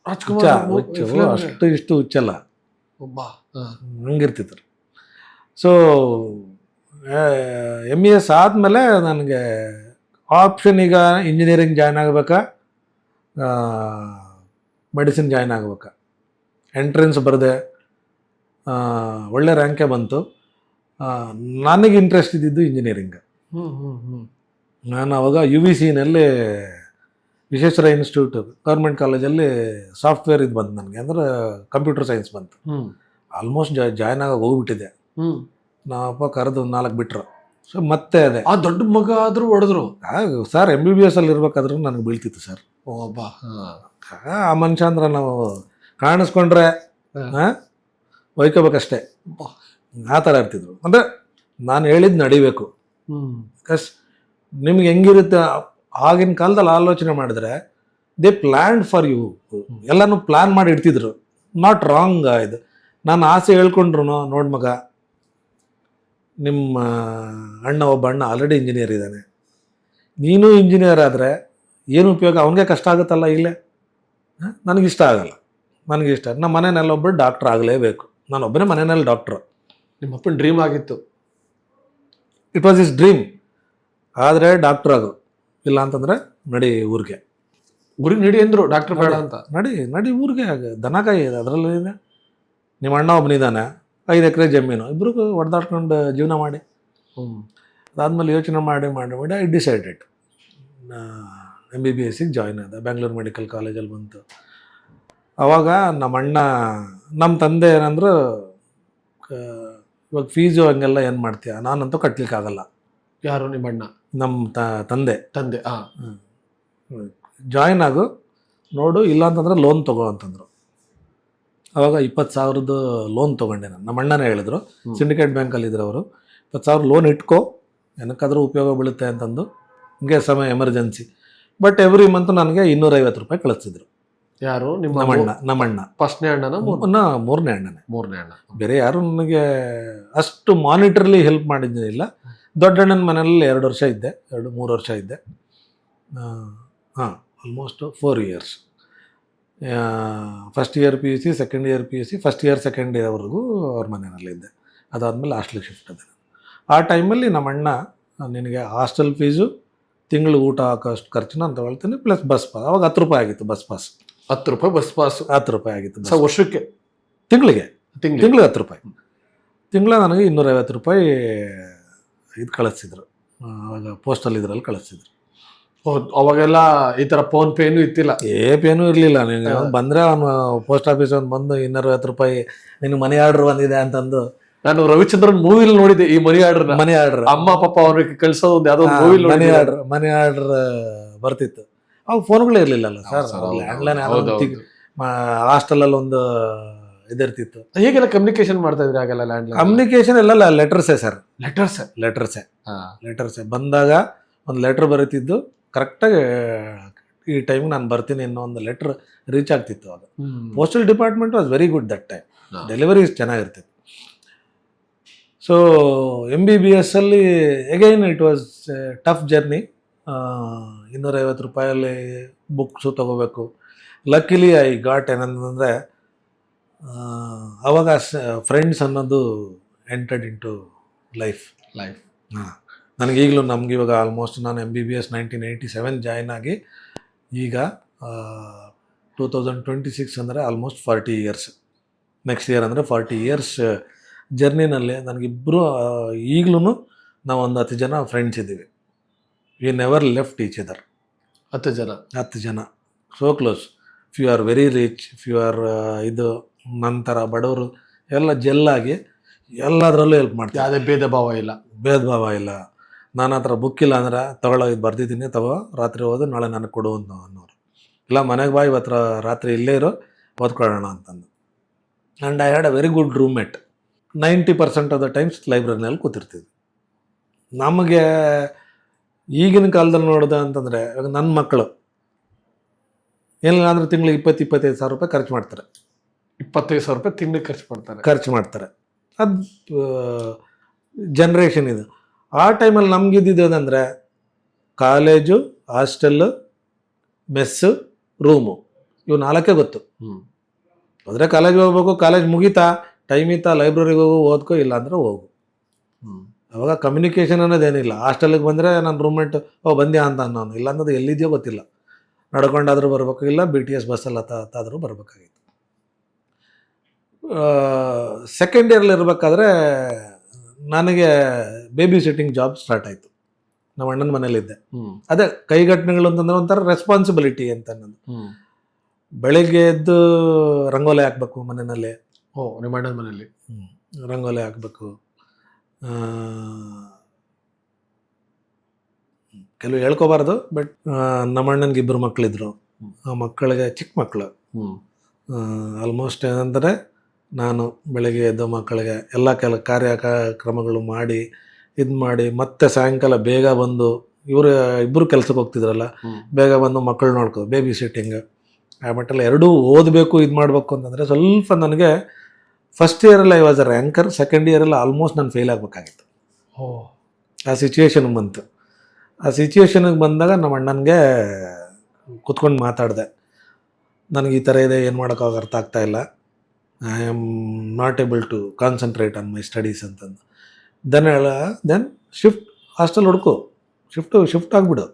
[SPEAKER 1] ಹುಚ್ಚು ಅಷ್ಟು ಇಷ್ಟು ಹುಚ್ಚಲ್ಲ, ಹಂಗಿರ್ತಿದ್ರು. ಸೊ MES ಆದಮೇಲೆ ನನಗೆ ಆಪ್ಷನ್ ಈಗ ಇಂಜಿನಿಯರಿಂಗ್ ಜಾಯ್ನ್ ಆಗಬೇಕಾ, ಮೆಡಿಸಿನ್ ಜಾಯ್ನ್ ಆಗಬೇಕಾ. ಎಂಟ್ರೆನ್ಸ್ ಬರೆದೆ, ಒಳ್ಳೆ ರ್ಯಾಂಕೇ ಬಂತು. ನನಗೆ ಇಂಟ್ರೆಸ್ಟ್ ಇದ್ದಿದ್ದು ಇಂಜಿನಿಯರಿಂಗ್. ನಾನು ಅವಾಗ UVCನಲ್ಲಿ ವಿಶ್ವೇಶ್ವರಯ್ಯ ಇನ್ಸ್ಟಿಟ್ಯೂಟ್ ಗೌರ್ಮೆಂಟ್ ಕಾಲೇಜಲ್ಲಿ ಸಾಫ್ಟ್ವೇರ್ ಇದು ಬಂತು ನನಗೆ, ಅಂದರೆ ಕಂಪ್ಯೂಟರ್ ಸೈನ್ಸ್ ಬಂತು. ಆಲ್ಮೋಸ್ಟ್ ಜಾಯ್ನ್ ಆಗಿ ಹೋಗ್ಬಿಟ್ಟಿದೆ. ನಾವಪ್ಪ ಕರೆದು 4 ಬಿಟ್ರು. ಸೊ ಮತ್ತೆ ಅದೇ
[SPEAKER 2] ಆ ದೊಡ್ಡ ಮಗ ಆದರೂ ಹೊಡೆದ್ರು
[SPEAKER 1] ಸರ್. MBBS ಅಲ್ಲಿ ಇರ್ಬೇಕಾದ್ರೂ ನನಗೆ ಬೀಳ್ತಿತ್ತು ಸರ್. ಆ ಮನುಷ್ಯ ಅಂದ್ರೆ ನಾವು ಕಾಣಿಸ್ಕೊಂಡ್ರೆ ಒಯ್ಕೋಬೇಕಷ್ಟೇ, ಆ ಥರ ಇರ್ತಿದ್ರು. ಅಂದರೆ ನಾನು ಹೇಳಿದ್ದು ನಡಿಬೇಕು. ಬಿಕಾಸ್ ನಿಮ್ಗೆ ಹೆಂಗಿರುತ್ತೆ ಆಗಿನ ಕಾಲದಲ್ಲಿ ಆಲೋಚನೆ ಮಾಡಿದ್ರೆ, ದೇ ಪ್ಲ್ಯಾನ್ ಫಾರ್ ಯು. ಎಲ್ಲನೂ ಪ್ಲ್ಯಾನ್ ಮಾಡಿ ಇಡ್ತಿದ್ರು. ನಾಟ್ ರಾಂಗ್ ಇದು. ನಾನು ಆಸೆ ಹೇಳ್ಕೊಂಡ್ರು, ನೋಡ್ ಮಗ, ನಿಮ್ಮ ಒಬ್ಬ ಅಣ್ಣ ಆಲ್ರೆಡಿ ಇಂಜಿನಿಯರ್ ಇದ್ದಾನೆ, ನೀನು ಇಂಜಿನಿಯರ್ ಆದರೆ ಏನು ಉಪಯೋಗ? ಅವನಿಗೆ ಕಷ್ಟ ಆಗುತ್ತಲ್ಲ ಇಲ್ಲೇ. ನನಗಿಷ್ಟ ಆಗಲ್ಲ. ನನಗಿಷ್ಟ ನಮ್ಮ ಮನೆಯಲ್ಲೊಬ್ಬರು ಡಾಕ್ಟ್ರ್ ಆಗಲೇಬೇಕು. ನಾನೊಬ್ಬನೇ ಮನೆಯಲ್ಲಿ ಡಾಕ್ಟ್ರು.
[SPEAKER 2] ನಿಮ್ಮಪ್ಪನ ಡ್ರೀಮ್ ಆಗಿತ್ತು.
[SPEAKER 1] It was is dream. ಆದರೆ ಡಾಕ್ಟ್ರ್ ಆಗು, ಇಲ್ಲ ಅಂತಂದರೆ ನಡಿ ಊರಿಗೆ
[SPEAKER 2] ನಡಿ ಅಂದರು. ಡಾಕ್ಟ್ರ್ ಬೇಡ ಅಂತ.
[SPEAKER 1] ನಡಿ ಊರಿಗೆ, ದನಕಾಯಿ ಇದೆ ಅದರಲ್ಲಿ. ನಿಮ್ಮ ಅಣ್ಣ ಒಬ್ಬನಿದ್ದಾನೆ, 5 ಎಕರೆ ಜಮೀನು, ಇಬ್ರಿಗೂ ಹೊಡೆದಾಡ್ಕೊಂಡು ಜೀವನ ಮಾಡಿ. ಅದಾದಮೇಲೆ ಯೋಚನೆ ಮಾಡಿ ಐ ಡಿಸೈಡೆಡ್ MBBSಗೆ ಜಾಯ್ನ್ ಆದ. ಬೆಂಗಳೂರು ಮೆಡಿಕಲ್ ಕಾಲೇಜಲ್ಲಿ ಬಂತು. ಆವಾಗ ನಮ್ಮ ಅಣ್ಣ, ನಮ್ಮ ತಂದೆ ಏನಂದ್ರು, ಇವಾಗ ಫೀಸು ಹಂಗೆಲ್ಲ ಏನು ಮಾಡ್ತೀಯ? ನಾನಂತೂ ಕಟ್ಲಿಕ್ಕಾಗಲ್ಲ.
[SPEAKER 2] ಯಾರು ನಿಮ್ಮ ಅಣ್ಣ?
[SPEAKER 1] ನಮ್ಮ ತಂದೆ. ಜಾಯ್ನ್ ಆಗು ನೋಡು, ಇಲ್ಲ ಅಂತಂದ್ರೆ ಲೋನ್ ತಗೋ ಅಂತಂದರು. ಅವಾಗ 20,000 ಲೋನ್ ತೊಗೊಂಡೆ ನಾನು. ನಮ್ಮ ಅಣ್ಣನೇ ಹೇಳಿದ್ರು, ಸಿಂಡಿಕೇಟ್ ಬ್ಯಾಂಕಲ್ಲಿ ಇದ್ರು ಅವರು. 20,000 ಲೋನ್ ಇಟ್ಕೋ, ಏನಕ್ಕಾದ್ರೂ ಉಪಯೋಗ ಬೀಳುತ್ತೆ ಅಂತಂದು. ಹಿಂಗೆ ಸಮಯ ಎಮರ್ಜೆನ್ಸಿ. ಬಟ್ ಎವ್ರಿ ಮಂತ್ ನನಗೆ 250 ರೂಪಾಯಿ ಕಳಿಸ್ತಿದ್ರು.
[SPEAKER 2] ಯಾರು?
[SPEAKER 1] ನಮ್ಮ ಅಣ್ಣ.
[SPEAKER 2] ಫಸ್ಟ್ನೇ ಅಣ್ಣನ?
[SPEAKER 1] ಮೂರನೇ ಅಣ್ಣನೇ.
[SPEAKER 2] ಮೂರನೇ ಅಣ್ಣ.
[SPEAKER 1] ಬೇರೆ ಯಾರು ನನಗೆ ಅಷ್ಟು ಮಾನಿಟರ್ಲಿ ಹೆಲ್ಪ್ ಮಾಡಿದ್ದಿಲ್ಲ. ದೊಡ್ಡಣ್ಣನ ಮನೆಯಲ್ಲಿ 2 ವರ್ಷ ಇದ್ದೆ, 2-3 ವರ್ಷ ಇದ್ದೆ. Almost 4 years. First year PUC, second year PUC, first year second ಇಯರ್ವರೆಗೂ ಅವ್ರ ಮನೆಯಲ್ಲಿದ್ದೆ. ಅದಾದಮೇಲೆ ಹಾಸ್ಟೆಲ್ಗೆ ಶಿಫ್ಟ್ ಆದೆ. ಆ ಟೈಮಲ್ಲಿ ನಮ್ಮ ಅಣ್ಣ, ನಿನಗೆ ಹಾಸ್ಟೆಲ್ ಫೀಸು, ತಿಂಗಳು ಊಟ ಹಾಕೋಷ್ಟು ಖರ್ಚು ನಾನು ತೊಗೊಳ್ತೀನಿ, ಪ್ಲಸ್ ಬಸ್ ಪಾಸ್. ಅವಾಗ 10 ರೂಪಾಯಿ ಆಗಿತ್ತು ಬಸ್ ಪಾಸ್.
[SPEAKER 2] 10 ರೂಪಾಯಿ ಬಸ್ ಪಾಸ್?
[SPEAKER 1] 10 ರೂಪಾಯಿ ಆಗಿತ್ತು
[SPEAKER 2] ವರ್ಷಕ್ಕೆ?
[SPEAKER 1] ತಿಂಗಳಿಗೆ 10 ರೂಪಾಯಿ. ತಿಂಗಳ ನನಗೆ 250 ರೂಪಾಯಿ ಇದು ಕಳಿಸ್ತಿದ್ರು. ಅವಾಗ ಪೋಸ್ಟಲ್ ಇದರಲ್ಲಿ ಕಳಿಸ್ತಿದ್ರು.
[SPEAKER 2] ಅವಾಗೆಲ್ಲ ಈ ತರ ಫೋನ್ ಪೇನು ಇತ್ತಿಲ್ಲ,
[SPEAKER 1] ಏನೂ ಇರಲಿಲ್ಲ. ನೀವು ಬಂದರೆ ಅವನು ಪೋಸ್ಟ್ ಆಫೀಸ್ ಒಂದು ಬಂದು 250 ರೂಪಾಯಿ ನಿನ್ನ ಮನಿ ಆರ್ಡರ್ ಬಂದಿದೆ ಅಂತಂದು.
[SPEAKER 2] ನಾನು ರವಿಚಂದ್ರನ್ ಮೂವಿಲಿ ನೋಡಿದ್ದೆ ಈ ಮನಿ ಆರ್ಡರ್. ಅಮ್ಮ ಪಾಪ ಅವ್ರಿಗೆ ಕಳ್ಸೋದು ಒಂದು ಯಾವ್ದೋ ಮೂವಿ
[SPEAKER 1] ಮನಿ ಆರ್ಡರ್ ಬರ್ತಿತ್ತು. ಅವಾಗ ಫೋನ್ಗಳೇ ಇರಲಿಲ್ಲಲ್ಲ ಸರ್. ಲ್ಯಾಂಡ್ಲೈನ್ ಹಾಸ್ಟೆಲಲ್ಲಿ ಒಂದು ಇದಿರ್ತಿತ್ತು.
[SPEAKER 2] ಹೇಗೆಲ್ಲ ಕಮ್ಯುನಿಕೇಶನ್ ಮಾಡ್ತಾ ಇದ್ರಿ ಆಗೆಲ್ಲ? ಲ್ಯಾಂಡ್ಲೈನ್
[SPEAKER 1] ಕಮ್ಯುನಿಕೇಶನ್ ಎಲ್ಲ ಲೆಟರ್ಸೇ ಸರ್.
[SPEAKER 2] ಲೆಟರ್ಸೇ
[SPEAKER 1] ಬಂದಾಗ ಒಂದು ಲೆಟ್ರ್ ಬರೀತಿದ್ದು ಕರೆಕ್ಟಾಗಿ ಈ ಟೈಮ್ಗೆ ನಾನು ಬರ್ತೀನಿ ಅನ್ನೋ ಒಂದು ಲೆಟ್ರ್ ರೀಚ್ ಆಗ್ತಿತ್ತು. ಅದು postal department was very good that time. Deliveries ಚೆನ್ನಾಗಿರ್ತಿತ್ತು. ಸೊ MBBS ಅಲ್ಲಿ again it was tough journey. 250 ರೂಪಾಯಲ್ಲಿ ಬುಕ್ಸು ತೊಗೋಬೇಕು. ಲಕ್ಕಿಲಿ ಐ ಗಾಟ್ ಏನಂತಂದರೆ ಅವಾಗ ಫ್ರೆಂಡ್ಸ್ ಅನ್ನೋದು ಎಂಟರ್ಡ್ ಇಂಟು ಲೈಫ್. ಹಾಂ, ನನಗೀಗಲೂ ನಮಗಿವಾಗ ಆಲ್ಮೋಸ್ಟ್ ನಾನು MBBS 1987 ಜಾಯ್ನ್ ಆಗಿ ಈಗ 2026 ಅಂದರೆ ಆಲ್ಮೋಸ್ಟ್ 40 ಇಯರ್ಸ್. ನೆಕ್ಸ್ಟ್ ಇಯರ್ ಅಂದರೆ 40 ಇಯರ್ಸ್ ಜರ್ನಿನಲ್ಲಿ ನನಗಿಬ್ಬರು ಈಗಲೂ ನಾವು ಒಂದು 10 ಜನ ಫ್ರೆಂಡ್ಸ್ ಇದ್ದೀವಿ. We never left each other. 10 ಜನ so close. If you are very rich, if you are ಇದು ನಂತರ ಬಡವರು ಎಲ್ಲ ಜೆಲ್ಲಾಗಿ ಎಲ್ಲದರಲ್ಲೂ ಹೆಲ್ಪ್ ಮಾಡ್ತೀವಿ.
[SPEAKER 2] ಯಾವುದೇ ಭೇದ ಭಾವ ಇಲ್ಲ.
[SPEAKER 1] ನನ್ನ ಹತ್ರ ಬುಕ್ ಇಲ್ಲ ಅಂದ್ರೆ ತಗೊಳ್ಳೋ, ಇದು ಬರ್ದಿದ್ದೀನಿ ತಗೋ, ರಾತ್ರಿ ಓದು, ನಾಳೆ ನನಗೆ ಕೊಡು ಅನ್ನೋರು. ಇಲ್ಲ ಮನೆಗೆ ಬಾ, ಇವತ್ತು ರಾತ್ರಿ ಇಲ್ಲೇ ಇರೋ, ಓದ್ಕೊಳ್ಳೋಣ ಅಂತಂದು. And I had a very good roommate. 90% of the times ಲೈಬ್ರರಿನಲ್ಲಿ ಕೂತಿರ್ತೀವಿ. ನಮಗೆ ಈಗಿನ ಕಾಲದಲ್ಲಿ ನೋಡಿದೆ ಅಂತಂದರೆ, ಇವಾಗ ನನ್ನ ಮಕ್ಕಳು ಏನಿಲ್ಲ ಅಂದ್ರೆ ತಿಂಗಳಿಗೆ 20-25 ಸಾವಿರ ರೂಪಾಯಿ ಖರ್ಚು ಮಾಡ್ತಾರೆ.
[SPEAKER 2] 25 ಸಾವಿರ ರೂಪಾಯಿ ತಿಂಗಳಿಗೆ ಖರ್ಚು ಮಾಡ್ತಾರೆ.
[SPEAKER 1] ಅದು ಜನ್ರೇಷನ್ ಇದು. ಆ ಟೈಮಲ್ಲಿ ನಮಗಿದ್ದಿದ್ದೇನೆಂದರೆ ಕಾಲೇಜು, ಹಾಸ್ಟೆಲ್ಲು, ಮೆಸ್ಸು, ರೂಮು, ಇವು 4 ಗೊತ್ತು. ಅಂದರೆ ಕಾಲೇಜ್ಗೆ ಹೋಗ್ಬೇಕು, ಕಾಲೇಜ್ ಮುಗೀತಾ, ಟೈಮ್ ಇತ್ತಾ, ಲೈಬ್ರರಿಗೆ ಹೋಗು, ಓದ್ಕೋ, ಇಲ್ಲ ಅಂದರೆ ಹೋಗು. ಅವಾಗ ಕಮ್ಯುನಿಕೇಷನ್ ಅನ್ನೋದೇನಿಲ್ಲ. ಹಾಸ್ಟೆಲಿಗೆ ಬಂದರೆ ನನ್ನ ರೂಮ್ಮೇಟ್ ಬಂದ್ಯಾ ಅಂತ ಅನ್ನೋನು, ಇಲ್ಲ ಅನ್ನೋದು ಎಲ್ಲಿದೆಯೋ ಗೊತ್ತಿಲ್ಲ. ನಡ್ಕೊಂಡಾದರೂ ಬರಬೇಕು, ಇಲ್ಲ BTS ಬಸ್ಸಲ್ಲಿ ಹತ್ತಾದರೂ ಬರಬೇಕಾಗಿತ್ತು. ಸೆಕೆಂಡ್ ಇಯರ್ಲಿ ಇರಬೇಕಾದ್ರೆ ನನಗೆ ಬೇಬಿ ಸಿಟ್ಟಿಂಗ್ ಜಾಬ್ ಸ್ಟಾರ್ಟ್ ಆಯಿತು. ನಮ್ಮ ಅಣ್ಣನ ಮನೇಲಿದ್ದೆ. ಅದೇ ಕೈಘಟನೆಗಳು ಅಂತಂದ್ರೆ ಒಂಥರ ರೆಸ್ಪಾನ್ಸಿಬಿಲಿಟಿ ಅಂತ ಅನ್ನೋದು. ಬೆಳಿಗ್ಗೆ ಎದ್ದು ರಂಗೋಲಿ ಹಾಕಬೇಕು ಮನೆಯಲ್ಲಿ.
[SPEAKER 2] ನಿಮ್ಮ ಅಣ್ಣನ ಮನೇಲಿ
[SPEAKER 1] ರಂಗೋಲಿ ಹಾಕಬೇಕು. ಕೆಲವು ಹೇಳ್ಕೋಬಾರ್ದು, ಬಟ್ ನಮ್ಮ ಅಣ್ಣನಿಗೆ 2 ಮಕ್ಕಳಿದ್ರು. ಆ ಮಕ್ಕಳಿಗೆ ಚಿಕ್ಕ ಮಕ್ಕಳು. ಆಲ್ಮೋಸ್ಟ್ ಏನಂದರೆ ನಾನು ಬೆಳಗ್ಗೆ ಎದ್ದು ಮಕ್ಕಳಿಗೆ ಎಲ್ಲ ಕಾರ್ಯಕ್ರಮಗಳು ಮಾಡಿ ಇದು ಮಾಡಿ ಮತ್ತೆ ಸಾಯಂಕಾಲ ಬೇಗ ಬಂದು, ಇವರು ಇಬ್ಬರು ಕೆಲಸಕ್ಕೆ ಹೋಗ್ತಿದ್ರಲ್ಲ, ಬೇಗ ಬಂದು ಮಕ್ಕಳು ನೋಡ್ಕೋ, ಬೇಬಿ ಸಿಟ್ಟಿಂಗ್ ಆ ಮಟ್ಟಲ್ಲಿ ಎರಡೂ ಓದಬೇಕು, ಇದು ಮಾಡಬೇಕು ಅಂತಂದರೆ ಸ್ವಲ್ಪ ನನಗೆ ಫಸ್ಟ್ ಇಯರಲ್ಲಿ I was a ranker. Second ಇಯರಲ್ಲಿ ಆಲ್ಮೋಸ್ಟ್ ನಾನು ಫೇಲ್ ಆಗಬೇಕಾಗಿತ್ತು. ಆ ಸಿಚುವೇಶನ್ಗೆ ಬಂತು. ಆ ಸಿಚುವೇಶನ್ಗೆ ಬಂದಾಗ ನಮ್ಮ ಅಣ್ಣನಿಗೆ ಕೂತ್ಕೊಂಡು ಮಾತಾಡಿದೆ. ನನಗೆ ಈ ಥರ ಇದೆ, ಏನು ಮಾಡೋಕ್ಕಾಗ ಅರ್ಥ ಆಗ್ತಾಯಿಲ್ಲ, I am not able to concentrate on my studies ಅಂತಂದು. ದೆನ್ ಶಿಫ್ಟ್ ಹಾಸ್ಟೆಲ್ ಹುಡುಕು, ಶಿಫ್ಟ್ ಆಗಿಬಿಡು.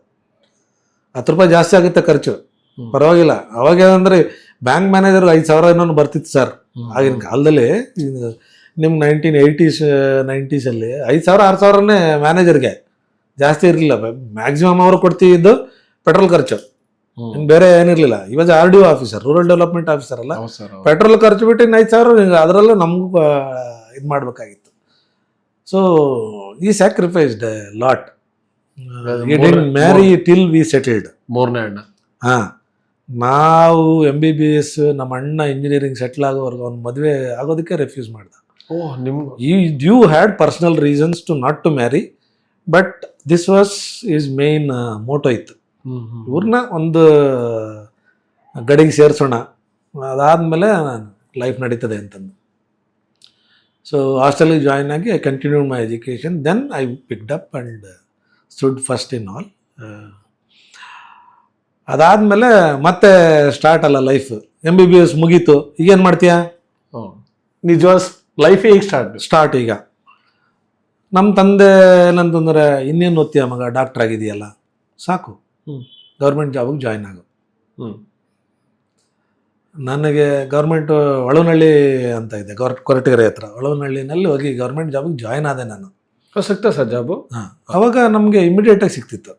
[SPEAKER 1] 10 ರೂಪಾಯಿ ಜಾಸ್ತಿ ಆಗುತ್ತೆ ಖರ್ಚು, ಪರವಾಗಿಲ್ಲ. ಅವಾಗ ಏನಂದರೆ ಬ್ಯಾಂಕ್ ಮ್ಯಾನೇಜರ್ 5,000 ಏನೋ ಬರ್ತಿತ್ತು ಸರ್ ಆಗಿನ ಕಾಲದಲ್ಲಿ. ನಿಮ್ಮ 1980s 90s 5,000-6,000ನೇ ಮ್ಯಾನೇಜರ್ಗೆ, ಜಾಸ್ತಿ ಇರಲಿಲ್ಲ. ಮ್ಯಾಕ್ಸಿಮಮ್ ಅವರು ಕೊಡ್ತಿದ್ದು ಪೆಟ್ರೋಲ್ ಖರ್ಚು, ಬೇರೆ ಏನಿರಲಿಲ್ಲ. ಇವಾಗ RDO officer, rural development officer ಅಲ್ಲ, ಪೆಟ್ರೋಲ್ ಖರ್ಚು ಬಿಟ್ಟು 5,000 ಅದರಲ್ಲೂ ನಮಗೂ ಇದು ಮಾಡಬೇಕಾಗಿತ್ತು. ಸೊ ಈ sacrificed lot. We didn't marry till we settled.
[SPEAKER 2] ಮೂರನೇ ಅಣ್ಣ.
[SPEAKER 1] ಹಾಂ, ನಾವು MBBS, ನಮ್ಮ ಅಣ್ಣ ಇಂಜಿನಿಯರಿಂಗ್ ಸೆಟ್ಲ್ ಆಗೋವರೆಗೂ ಅವ್ನು ಮದುವೆ ಆಗೋದಕ್ಕೆ ರೆಫ್ಯೂಸ್ ಮಾಡ್ದ. You had personal reasons to not to marry, but this was is main motto ಇತ್ತು. ಇವ್ರನ್ನ ಒಂದು ಗಡಿಗೆ ಸೇರಿಸೋಣ, ಅದಾದಮೇಲೆ ಲೈಫ್ ನಡೀತದೆ ಅಂತಂದು. ಸೊ ಹಾಸ್ಟೆಲಿಗೆ ಜಾಯ್ನ್ ಆಗಿ I continued my education. Then I picked up and stood first in all. ಅದಾದಮೇಲೆ ಮತ್ತೆ ಸ್ಟಾರ್ಟ್ ಅಲ್ಲ ಲೈಫ್. MBBS ಮುಗೀತು, ಈಗೇನು ಮಾಡ್ತೀಯಾ?
[SPEAKER 2] ನಿಜವಾದ ಲೈಫ್ ಈಗ
[SPEAKER 1] ಸ್ಟಾರ್ಟ್. ಈಗ ನಮ್ಮ ತಂದೆ ಏನಂತಂದರೆ, ಇನ್ನೇನು ಓದ್ತೀಯ ಮಗ, ಡಾಕ್ಟ್ರ್ ಆಗಿದೆಯಲ್ಲ, ಸಾಕು, ಗೌರ್ಮೆಂಟ್ ಜಾಬಿಗೆ ಜಾಯ್ನ್ ಆಗು. ನನಗೆ ಗೌರ್ಮೆಂಟು ಒಳವನಹಳ್ಳಿ ಅಂತ ಇದೆ, ಕೊರಟಗೆರೆ ಹತ್ರ ಒಳವನಹಳ್ಳಿನಲ್ಲಿ ಹೋಗಿ ಗೌರ್ಮೆಂಟ್ ಜಾಬಿಗೆ ಜಾಯ್ನ್ ಆದೆ ನಾನು.
[SPEAKER 2] ಸಿಗ್ತಾ ಸರ್ ಜಾಬು?
[SPEAKER 1] ಹಾಂ, ಅವಾಗ ನಮಗೆ ಇಮಿಡಿಯೇಟಾಗಿ ಸಿಕ್ತಿತ್ತು.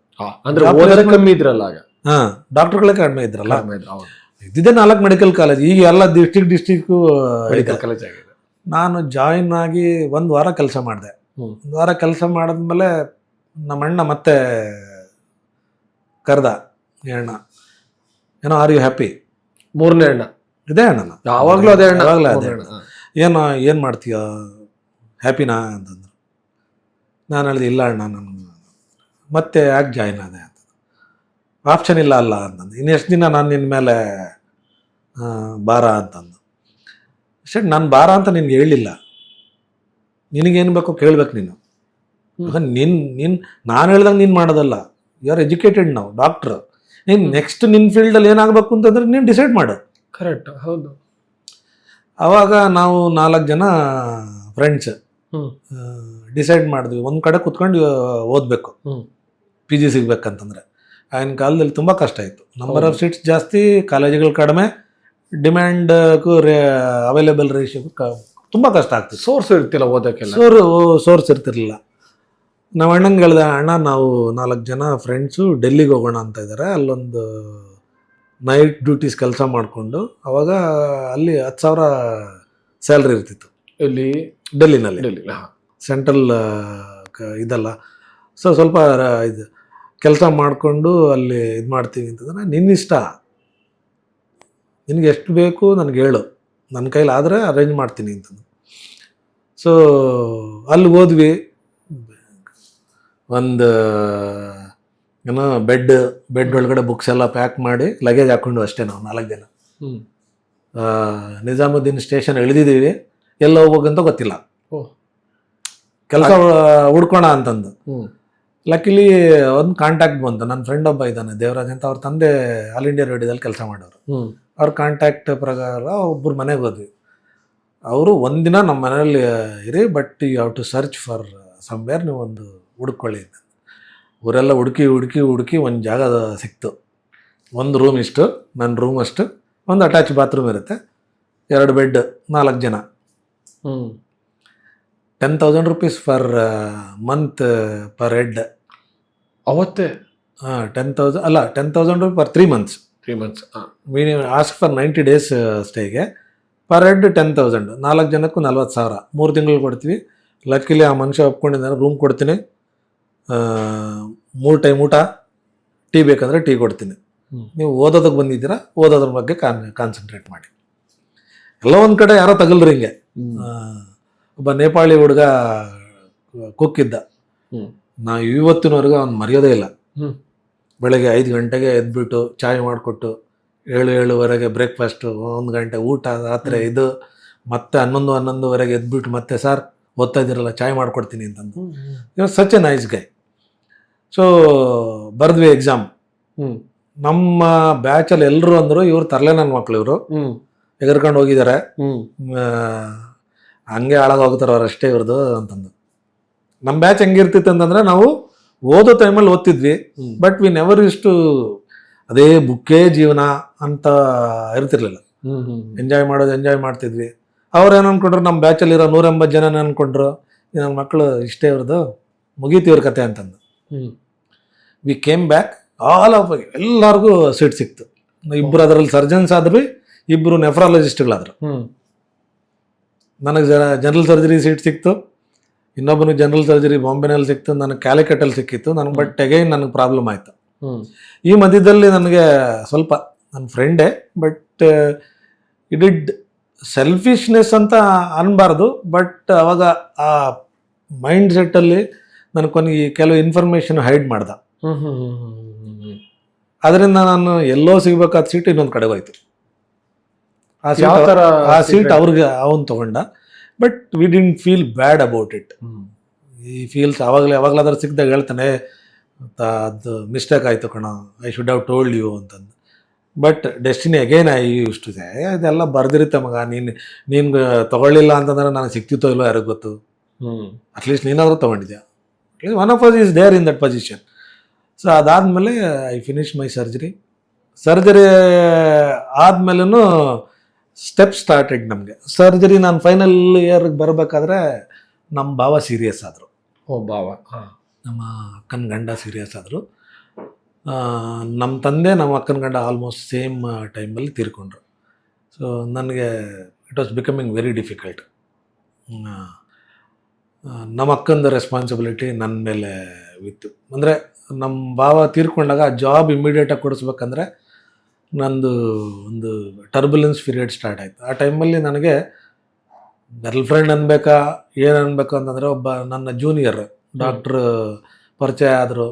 [SPEAKER 2] ಅಂದ್ರೆ ಓದೋದೇ ಕಮ್ಮಿ ಇದ್ರಲ್ಲ ಆಗ.
[SPEAKER 1] ಹಾಂ, ಡಾಕ್ಟರ್ಗಳೇ ಕಡಿಮೆ ಇದ್ರಲ್ಲ.
[SPEAKER 2] ಹೌದು.
[SPEAKER 1] ಇದ್ದಿದ್ದೆ 4 ಮೆಡಿಕಲ್ ಕಾಲೇಜ್, ಈಗ ಎಲ್ಲ ಡಿಸ್ಟಿಕ್ಕು
[SPEAKER 2] ಮೆಡಿಕಲ್ ಕಾಲೇಜ್ ಆಗಿದೆ.
[SPEAKER 1] ನಾನು ಜಾಯಿನ್ ಆಗಿ 1 ವಾರ ಕೆಲಸ ಮಾಡಿದೆ. 1 ವಾರ ಕೆಲಸ ಮಾಡಿದ್ಮೇಲೆ ನಮ್ಮ ಅಣ್ಣ ಮತ್ತೆ ಕರೆದ, ಅಣ್ಣ ಏನೋ ಆರ್ ಯು ಹ್ಯಾಪಿ?
[SPEAKER 2] 3ನೇ ಅಣ್ಣ
[SPEAKER 1] ಇದೇ ಅಣ್ಣ,
[SPEAKER 2] ಯಾವಾಗಲೂ ಅದೇ ಅಣ್ಣ.
[SPEAKER 1] ಯಾವಾಗಲೂ ಅದೇ ಅಣ್ಣ. ಏನು ಮಾಡ್ತೀಯ, ಹ್ಯಾಪಿನಾ ಅಂತಂದ್ರು. ನಾನು ಹೇಳಿದೆ ಇಲ್ಲ ಅಣ್ಣ, ನಾನು ಮತ್ತೆ ಯಾಕೆ ಜಾಯಿನ್ ಆದೆ ಅಂತ. ಆಪ್ಷನ್ ಇಲ್ಲ ಅಲ್ಲ ಅಂತಂದು. ಇನ್ನೆಷ್ಟು ದಿನ ನಾನು ನಿನ್ನ ಮೇಲೆ ಭಾರ ಅಂತಂದು. ಸರಿ, ನಾನು ಭಾರ ಅಂತ ನಿನ್ಗೆ ಹೇಳಿಲ್ಲ, ನಿನಗೇನು ಬೇಕೋ ಕೇಳ್ಬೇಕು ನೀನು. ನಾನು ಹೇಳ್ದಂಗೆ ನೀನು ಮಾಡೋದಲ್ಲ. ಯು ಆರ್ ಎಜುಕೇಟೆಡ್, ನಾವು ಡಾಕ್ಟ್ರು. ನೀನು ನೆಕ್ಸ್ಟ್ ನಿನ್ನ ಫೀಲ್ಡಲ್ಲಿ ಏನಾಗಬೇಕು ಅಂತಂದ್ರೆ ನೀನು ಡಿಸೈಡ್ ಮಾಡು.
[SPEAKER 2] ಕರೆಕ್ಟ್, ಹೌದು.
[SPEAKER 1] ಆವಾಗ ನಾವು 4 ಜನ ಫ್ರೆಂಡ್ಸ್ ಡಿಸೈಡ್ ಮಾಡಿದ್ವಿ, ಒಂದು ಕಡೆ ಕುತ್ಕೊಂಡು ಓದಬೇಕು, ಪಿ ಜಿ ಸಿಗ್ಬೇಕಂತಂದ್ರೆ. ಆಗಿನ ಕಾಲದಲ್ಲಿ ತುಂಬ ಕಷ್ಟ ಇತ್ತು. ನಂಬರ್ ಆಫ್ ಸೀಟ್ಸ್ ಜಾಸ್ತಿ, ಕಾಲೇಜುಗಳು ಕಡಿಮೆ, ಡಿಮ್ಯಾಂಡ್ಗೂ ಅವೈಲೇಬಲ್ ರೇಷಿಯೋಗೂ ತುಂಬ ಕಷ್ಟ ಆಗ್ತಿತ್ತು.
[SPEAKER 2] ಸೋರ್ಸ್ ಇರ್ತಿಲ್ಲ ಓದೋಕ್ಕೆಲ್ಲ,
[SPEAKER 1] ಸೋರ್ಸ್ ಇರ್ತಿರ್ಲಿಲ್ಲ. ನಾವು ಅಣ್ಣಂಗೆ ಹೇಳ್ದೆ, ಅಣ್ಣ ನಾವು 4 ಜನ ಫ್ರೆಂಡ್ಸು ಡೆಲ್ಲಿಗೆ ಹೋಗೋಣ ಅಂತ ಇದ್ದಾರೆ, ಅಲ್ಲೊಂದು ನೈಟ್ ಡ್ಯೂಟೀಸ್ ಕೆಲಸ ಮಾಡಿಕೊಂಡು, ಅವಾಗ ಅಲ್ಲಿ 10,000 ಸ್ಯಾಲ್ರಿ ಇರ್ತಿತ್ತು.
[SPEAKER 2] ಇಲ್ಲಿ
[SPEAKER 1] ಡೆಲ್ಲಿನಲ್ಲಿ, ಸೆಂಟ್ರಲ್ ಇದಲ್ಲ. ಸೊ ಸ್ವಲ್ಪ ಇದು ಕೆಲಸ ಮಾಡಿಕೊಂಡು ಅಲ್ಲಿ ಇದು ಮಾಡ್ತೀವಿ ಅಂತಂದ್ರೆ, ನಿನ್ನಿಷ್ಟ, ನಿನಗೆ ಎಷ್ಟು ಬೇಕು ನನಗೆ ಹೇಳು, ನನ್ನ ಕೈಲಾದರೆ ಅರೇಂಜ್ ಮಾಡ್ತೀನಿ ಅಂತಂದು. ಸೊ ಅಲ್ಲಿ ಹೋದ್ವಿ. ಒಂದು ಏನೋ ಬೆಡ್ ಒಳಗಡೆ ಬುಕ್ಸ್ ಎಲ್ಲ ಪ್ಯಾಕ್ ಮಾಡಿ ಲಗೇಜ್ ಹಾಕ್ಕೊಂಡು ಅಷ್ಟೇ ನಾವು 4 ಜನ ನಿಜಾಮುದ್ದೀನ್ ಸ್ಟೇಷನ್ ಇಳಿದಿದ್ದೀವಿ. ಎಲ್ಲ ಹೋಗ್ಬೇಕಂತ ಗೊತ್ತಿಲ್ಲ, ಕೆಲಸ ಹುಡ್ಕೋಣ ಅಂತಂದು. ಲಕ್ಕಿಲಿ ಒಂದು ಕಾಂಟ್ಯಾಕ್ಟ್ ಬಂತು. ನನ್ನ ಫ್ರೆಂಡ್ ಒಬ್ಬ ಇದ್ದಾನೆ, ದೇವರಾಜ್ ಅಂತ, ಅವ್ರ ತಂದೆ ಆಲ್ ಇಂಡಿಯಾ ರೇಡಿಯೋದಲ್ಲಿ ಕೆಲಸ ಮಾಡೋರು. ಅವ್ರ ಕಾಂಟ್ಯಾಕ್ಟ್ ಪ್ರಕಾರ ಒಬ್ಬರು ಮನೆಗೆ ಹೋದ್ವಿ. ಅವರು ಒಂದಿನ ನಮ್ಮ ಮನೇಲಿ ಇರಿ, but you have to search for somewhere, ನೀವು ಒಂದು ಹುಡ್ಕೊಳ್ಳಿ ಅಂತ. ಊರೆಲ್ಲ ಹುಡುಕಿ ಒಂದು ಜಾಗ ಸಿಕ್ತು. ಒಂದು ರೂಮ್ ಇಷ್ಟು, ನನ್ನ ರೂಮ್ ಅಷ್ಟು, ಒಂದು ಅಟ್ಯಾಚ್ ಬಾತ್ರೂಮ್ ಇರುತ್ತೆ, 2 ಬೆಡ್, 4 ಜನ. 10,000 rupees for month per head.
[SPEAKER 2] ಅವತ್ತೇ
[SPEAKER 1] 10,000 ಅಲ್ಲ, 10,000 rupees for 3 months.
[SPEAKER 2] 3 months.
[SPEAKER 1] Ask for 90 days ಸ್ಟೇಗೆ. ಪರ್ ಹೆಡ್ 10,000, 4 ಜನಕ್ಕೂ 40,000, 3 ತಿಂಗಳು ಕೊಡ್ತೀವಿ. ಲಕ್ಕಿಲಿ ಆ ಮನುಷ್ಯ ಒಪ್ಕೊಂಡಿದ್ದಾನೆ, ರೂಮ್ ಕೊಡ್ತೀನಿ, 3 ಟೈಮ್ ಊಟ, ಟೀ ಬೇಕಂದರೆ ಟೀ ಕೊಡ್ತೀನಿ, ನೀವು ಓದೋದಕ್ಕೆ ಬಂದಿದ್ದೀರಾ, ಓದೋದ್ರ ಬಗ್ಗೆ ಕಾನ್ಸಂಟ್ರೇಟ್ ಮಾಡಿ. ಎಲ್ಲ ಒಂದು ಕಡೆ ಯಾರೋ ತಗಲ್ರಿ ಹಿಂಗೆ. ಒಬ್ಬ ನೇಪಾಳಿ ಹುಡುಗ ಕುಕ್ಕಿದ್ದ, ನಾವು ಇವತ್ತಿನವರೆಗೂ ಅವ್ನು ಮರೆಯೋದೇ ಇಲ್ಲ. ಬೆಳಗ್ಗೆ 5 ಗಂಟೆಗೆ ಎದ್ಬಿಟ್ಟು ಚಾಯ್ ಮಾಡಿಕೊಟ್ಟು 7-7:30 ಬ್ರೇಕ್ಫಾಸ್ಟು, 1 ಗಂಟೆ ಊಟ, ರಾತ್ರಿ ಇದು, ಮತ್ತೆ 11-11:30 ಎದ್ಬಿಟ್ಟು ಮತ್ತೆ ಸರ್ ಓದ್ತಾ ಇದ್ದೀರಲ್ಲ ಚಾಯ್ ಮಾಡ್ಕೊಡ್ತೀನಿ ಅಂತಂದು. He's such a nice guy. So ಬರೆದ್ವಿ ಎಕ್ಸಾಮ್. ನಮ್ಮ ಬ್ಯಾಚಲ್ಲಿ ಎಲ್ಲರೂ ಅಂದರು, ಇವ್ರು ತರಲೆ ನನ್ನ ಮಕ್ಳು, ಇವರು ಎಗರ್ಕೊಂಡು ಹೋಗಿದ್ದಾರೆ, ಹಂಗೆ ಹಾಳಾಗೋಗ್ತಾರೆ ಅವರಷ್ಟೇ ಇವ್ರದ್ದು ಅಂತಂದು. ನಮ್ಮ ಬ್ಯಾಚ್ ಹೆಂಗಿರ್ತಿತ್ತು ಅಂತಂದರೆ, ನಾವು ಓದೋ ಟೈಮಲ್ಲಿ ಓದ್ತಿದ್ವಿ, ಬಟ್ ವಿ ನೆವರ್ ಇಷ್ಟು ಅದೇ ಬುಕ್ಕೇ ಜೀವನ ಅಂತ ಇರ್ತಿರ್ಲಿಲ್ಲ. ಎಂಜಾಯ್ ಮಾಡ್ತಿದ್ವಿ. ಅವ್ರೇನು ಅಂದ್ಕೊಂಡ್ರು, ನಮ್ಮ ಬ್ಯಾಚಲ್ಲಿರೋ 180 ಜನ ಅಂದ್ಕೊಂಡ್ರು, ನನ್ನ ಮಕ್ಕಳು ಇಷ್ಟೇ ಇವ್ರದ್ದು, ಮುಗೀತಿ ಇವ್ರ ಕತೆ ಅಂತಂದು. We came back, all of ಎಲ್ಲರಿಗೂ ಸೀಟ್ ಸಿಕ್ತು. 2 ಅದರಲ್ಲಿ ಸರ್ಜನ್ಸ್ ಆದ್ರೂ, 2 ನೆಫ್ರಾಲಜಿಸ್ಟ್ಗಳಾದ್ರು. ನನಗೆ ಜನರಲ್ ಸರ್ಜರಿ ಸೀಟ್ ಸಿಕ್ತು, ಇನ್ನೊಬ್ಬನಿಗೆ ಜನರಲ್ ಸರ್ಜರಿ ಬಾಂಬೆನಲ್ಲಿ ಸಿಕ್ತು, ನನಗೆ ಕ್ಯಾಲಿಕಟ್ಟಲ್ಲಿ ಸಿಕ್ಕಿತ್ತು ನನಗೆ. ಬಟ್ ಅಗೈನ್ ನನಗೆ ಪ್ರಾಬ್ಲಮ್ ಆಯಿತು. ಈ ಮಧ್ಯದಲ್ಲಿ ನನಗೆ ಸ್ವಲ್ಪ ನನ್ನ ಫ್ರೆಂಡೇ, ಬಟ್ ಇಟ್ ಸೆಲ್ಫಿಶ್ನೆಸ್ ಅಂತ ಅನ್ಬಾರ್ದು, ಬಟ್ ಅವಾಗ ಆ ಮೈಂಡ್ ಸೆಟ್ಟಲ್ಲಿ ನನಗೆ ಕೊನೆಗೆ ಕೆಲವು ಇನ್ಫಾರ್ಮೇಷನ್ ಹೈಡ್ ಮಾಡ್ದ. ಅದರಿಂದ ನಾನು ಎಲ್ಲೋ ಸಿಗ್ಬೇಕಾದ ಸೀಟ್ ಇನ್ನೊಂದು ಕಡೆಗೆ ಹೋಯ್ತು. ಆ ಸೀಟ್ ಅವ್ರಿಗೆ ಅವನು ತಗೊಂಡ, but we didn't feel bad about it. ಈ ಫೀಲ್ಸ್ ಯಾವಾಗಲಾದ್ರೂ ಸಿಕ್ಕಿದಾಗ ಹೇಳ್ತಾನೆ, ಅದು ಮಿಸ್ಟೇಕ್ ಆಯಿತು ಕಣ, I should have told you ಅಂತಂದು. But destiny again I use to say, ಇದೆಲ್ಲ ಬರ್ದಿರುತ್ತೆ ಮಗ, ನೀನು ತಗೊಳ್ಳಿಲ್ಲ ಅಂತಂದ್ರೆ ನನಗೆ ಸಿಕ್ತಿತ್ತೋ ಇಲ್ಲೋ ಯಾರಿಗೂ ಗೊತ್ತು, ಅಟ್ಲೀಸ್ಟ್ ನೀನಾದರೂ ತೊಗೊಂಡಿದ್ಯಾ. One of us is there in that position. So ಅದಾದಮೇಲೆ I finish my surgery. Surgery ಆದ್ಮೇಲೂ ಸ್ಟೆಪ್ ಸ್ಟಾರ್ಟೆಡ್ ನಮಗೆ. ಸರ್ಜರಿ ನಾನು ಫೈನಲ್ ಇಯರ್ಗೆ ಬರಬೇಕಾದ್ರೆ ನಮ್ಮ ಭಾವ ಸೀರಿಯಸ್ ಆದರು.
[SPEAKER 2] ಓ ಭಾವ.
[SPEAKER 1] ನಮ್ಮ ಅಕ್ಕನ ಗಂಡ ಸೀರಿಯಸ್ ಆದರು. ನಮ್ಮ ತಂದೆ ನಮ್ಮ ಅಕ್ಕನ ಗಂಡ ಆಲ್ಮೋಸ್ಟ್ ಸೇಮ್ ಟೈಮಲ್ಲಿ ತೀರ್ಕೊಂಡ್ರು. ಸೊ ನನಗೆ it was becoming very difficult. ನಮ್ಮ ಅಕ್ಕಂದು ರೆಸ್ಪಾನ್ಸಿಬಿಲಿಟಿ ನನ್ನ ಮೇಲೆ ಇತ್ತು. ಅಂದರೆ ನಮ್ಮ ಭಾವ ತೀರ್ಕೊಂಡಾಗ ಜಾಬ್ ಇಮಿಡಿಯೇಟಾಗಿ ಕೊಡಿಸ್ಬೇಕಂದ್ರೆ ನಂದು ಒಂದು ಟರ್ಬುಲೆನ್ಸ್ ಪೀರಿಯಡ್ ಸ್ಟಾರ್ಟ್ ಆಯಿತು. ಆ ಟೈಮಲ್ಲಿ ನನಗೆ ಗರ್ಲ್ ಫ್ರೆಂಡ್ ಅನ್ಬೇಕಾ ಏನು ಅನ್ಬೇಕು ಅಂತಂದರೆ ಒಬ್ಬ ನನ್ನ ಜೂನಿಯರ್ ಡಾಕ್ಟ್ರ್ ಪರಿಚಯ ಆದರು.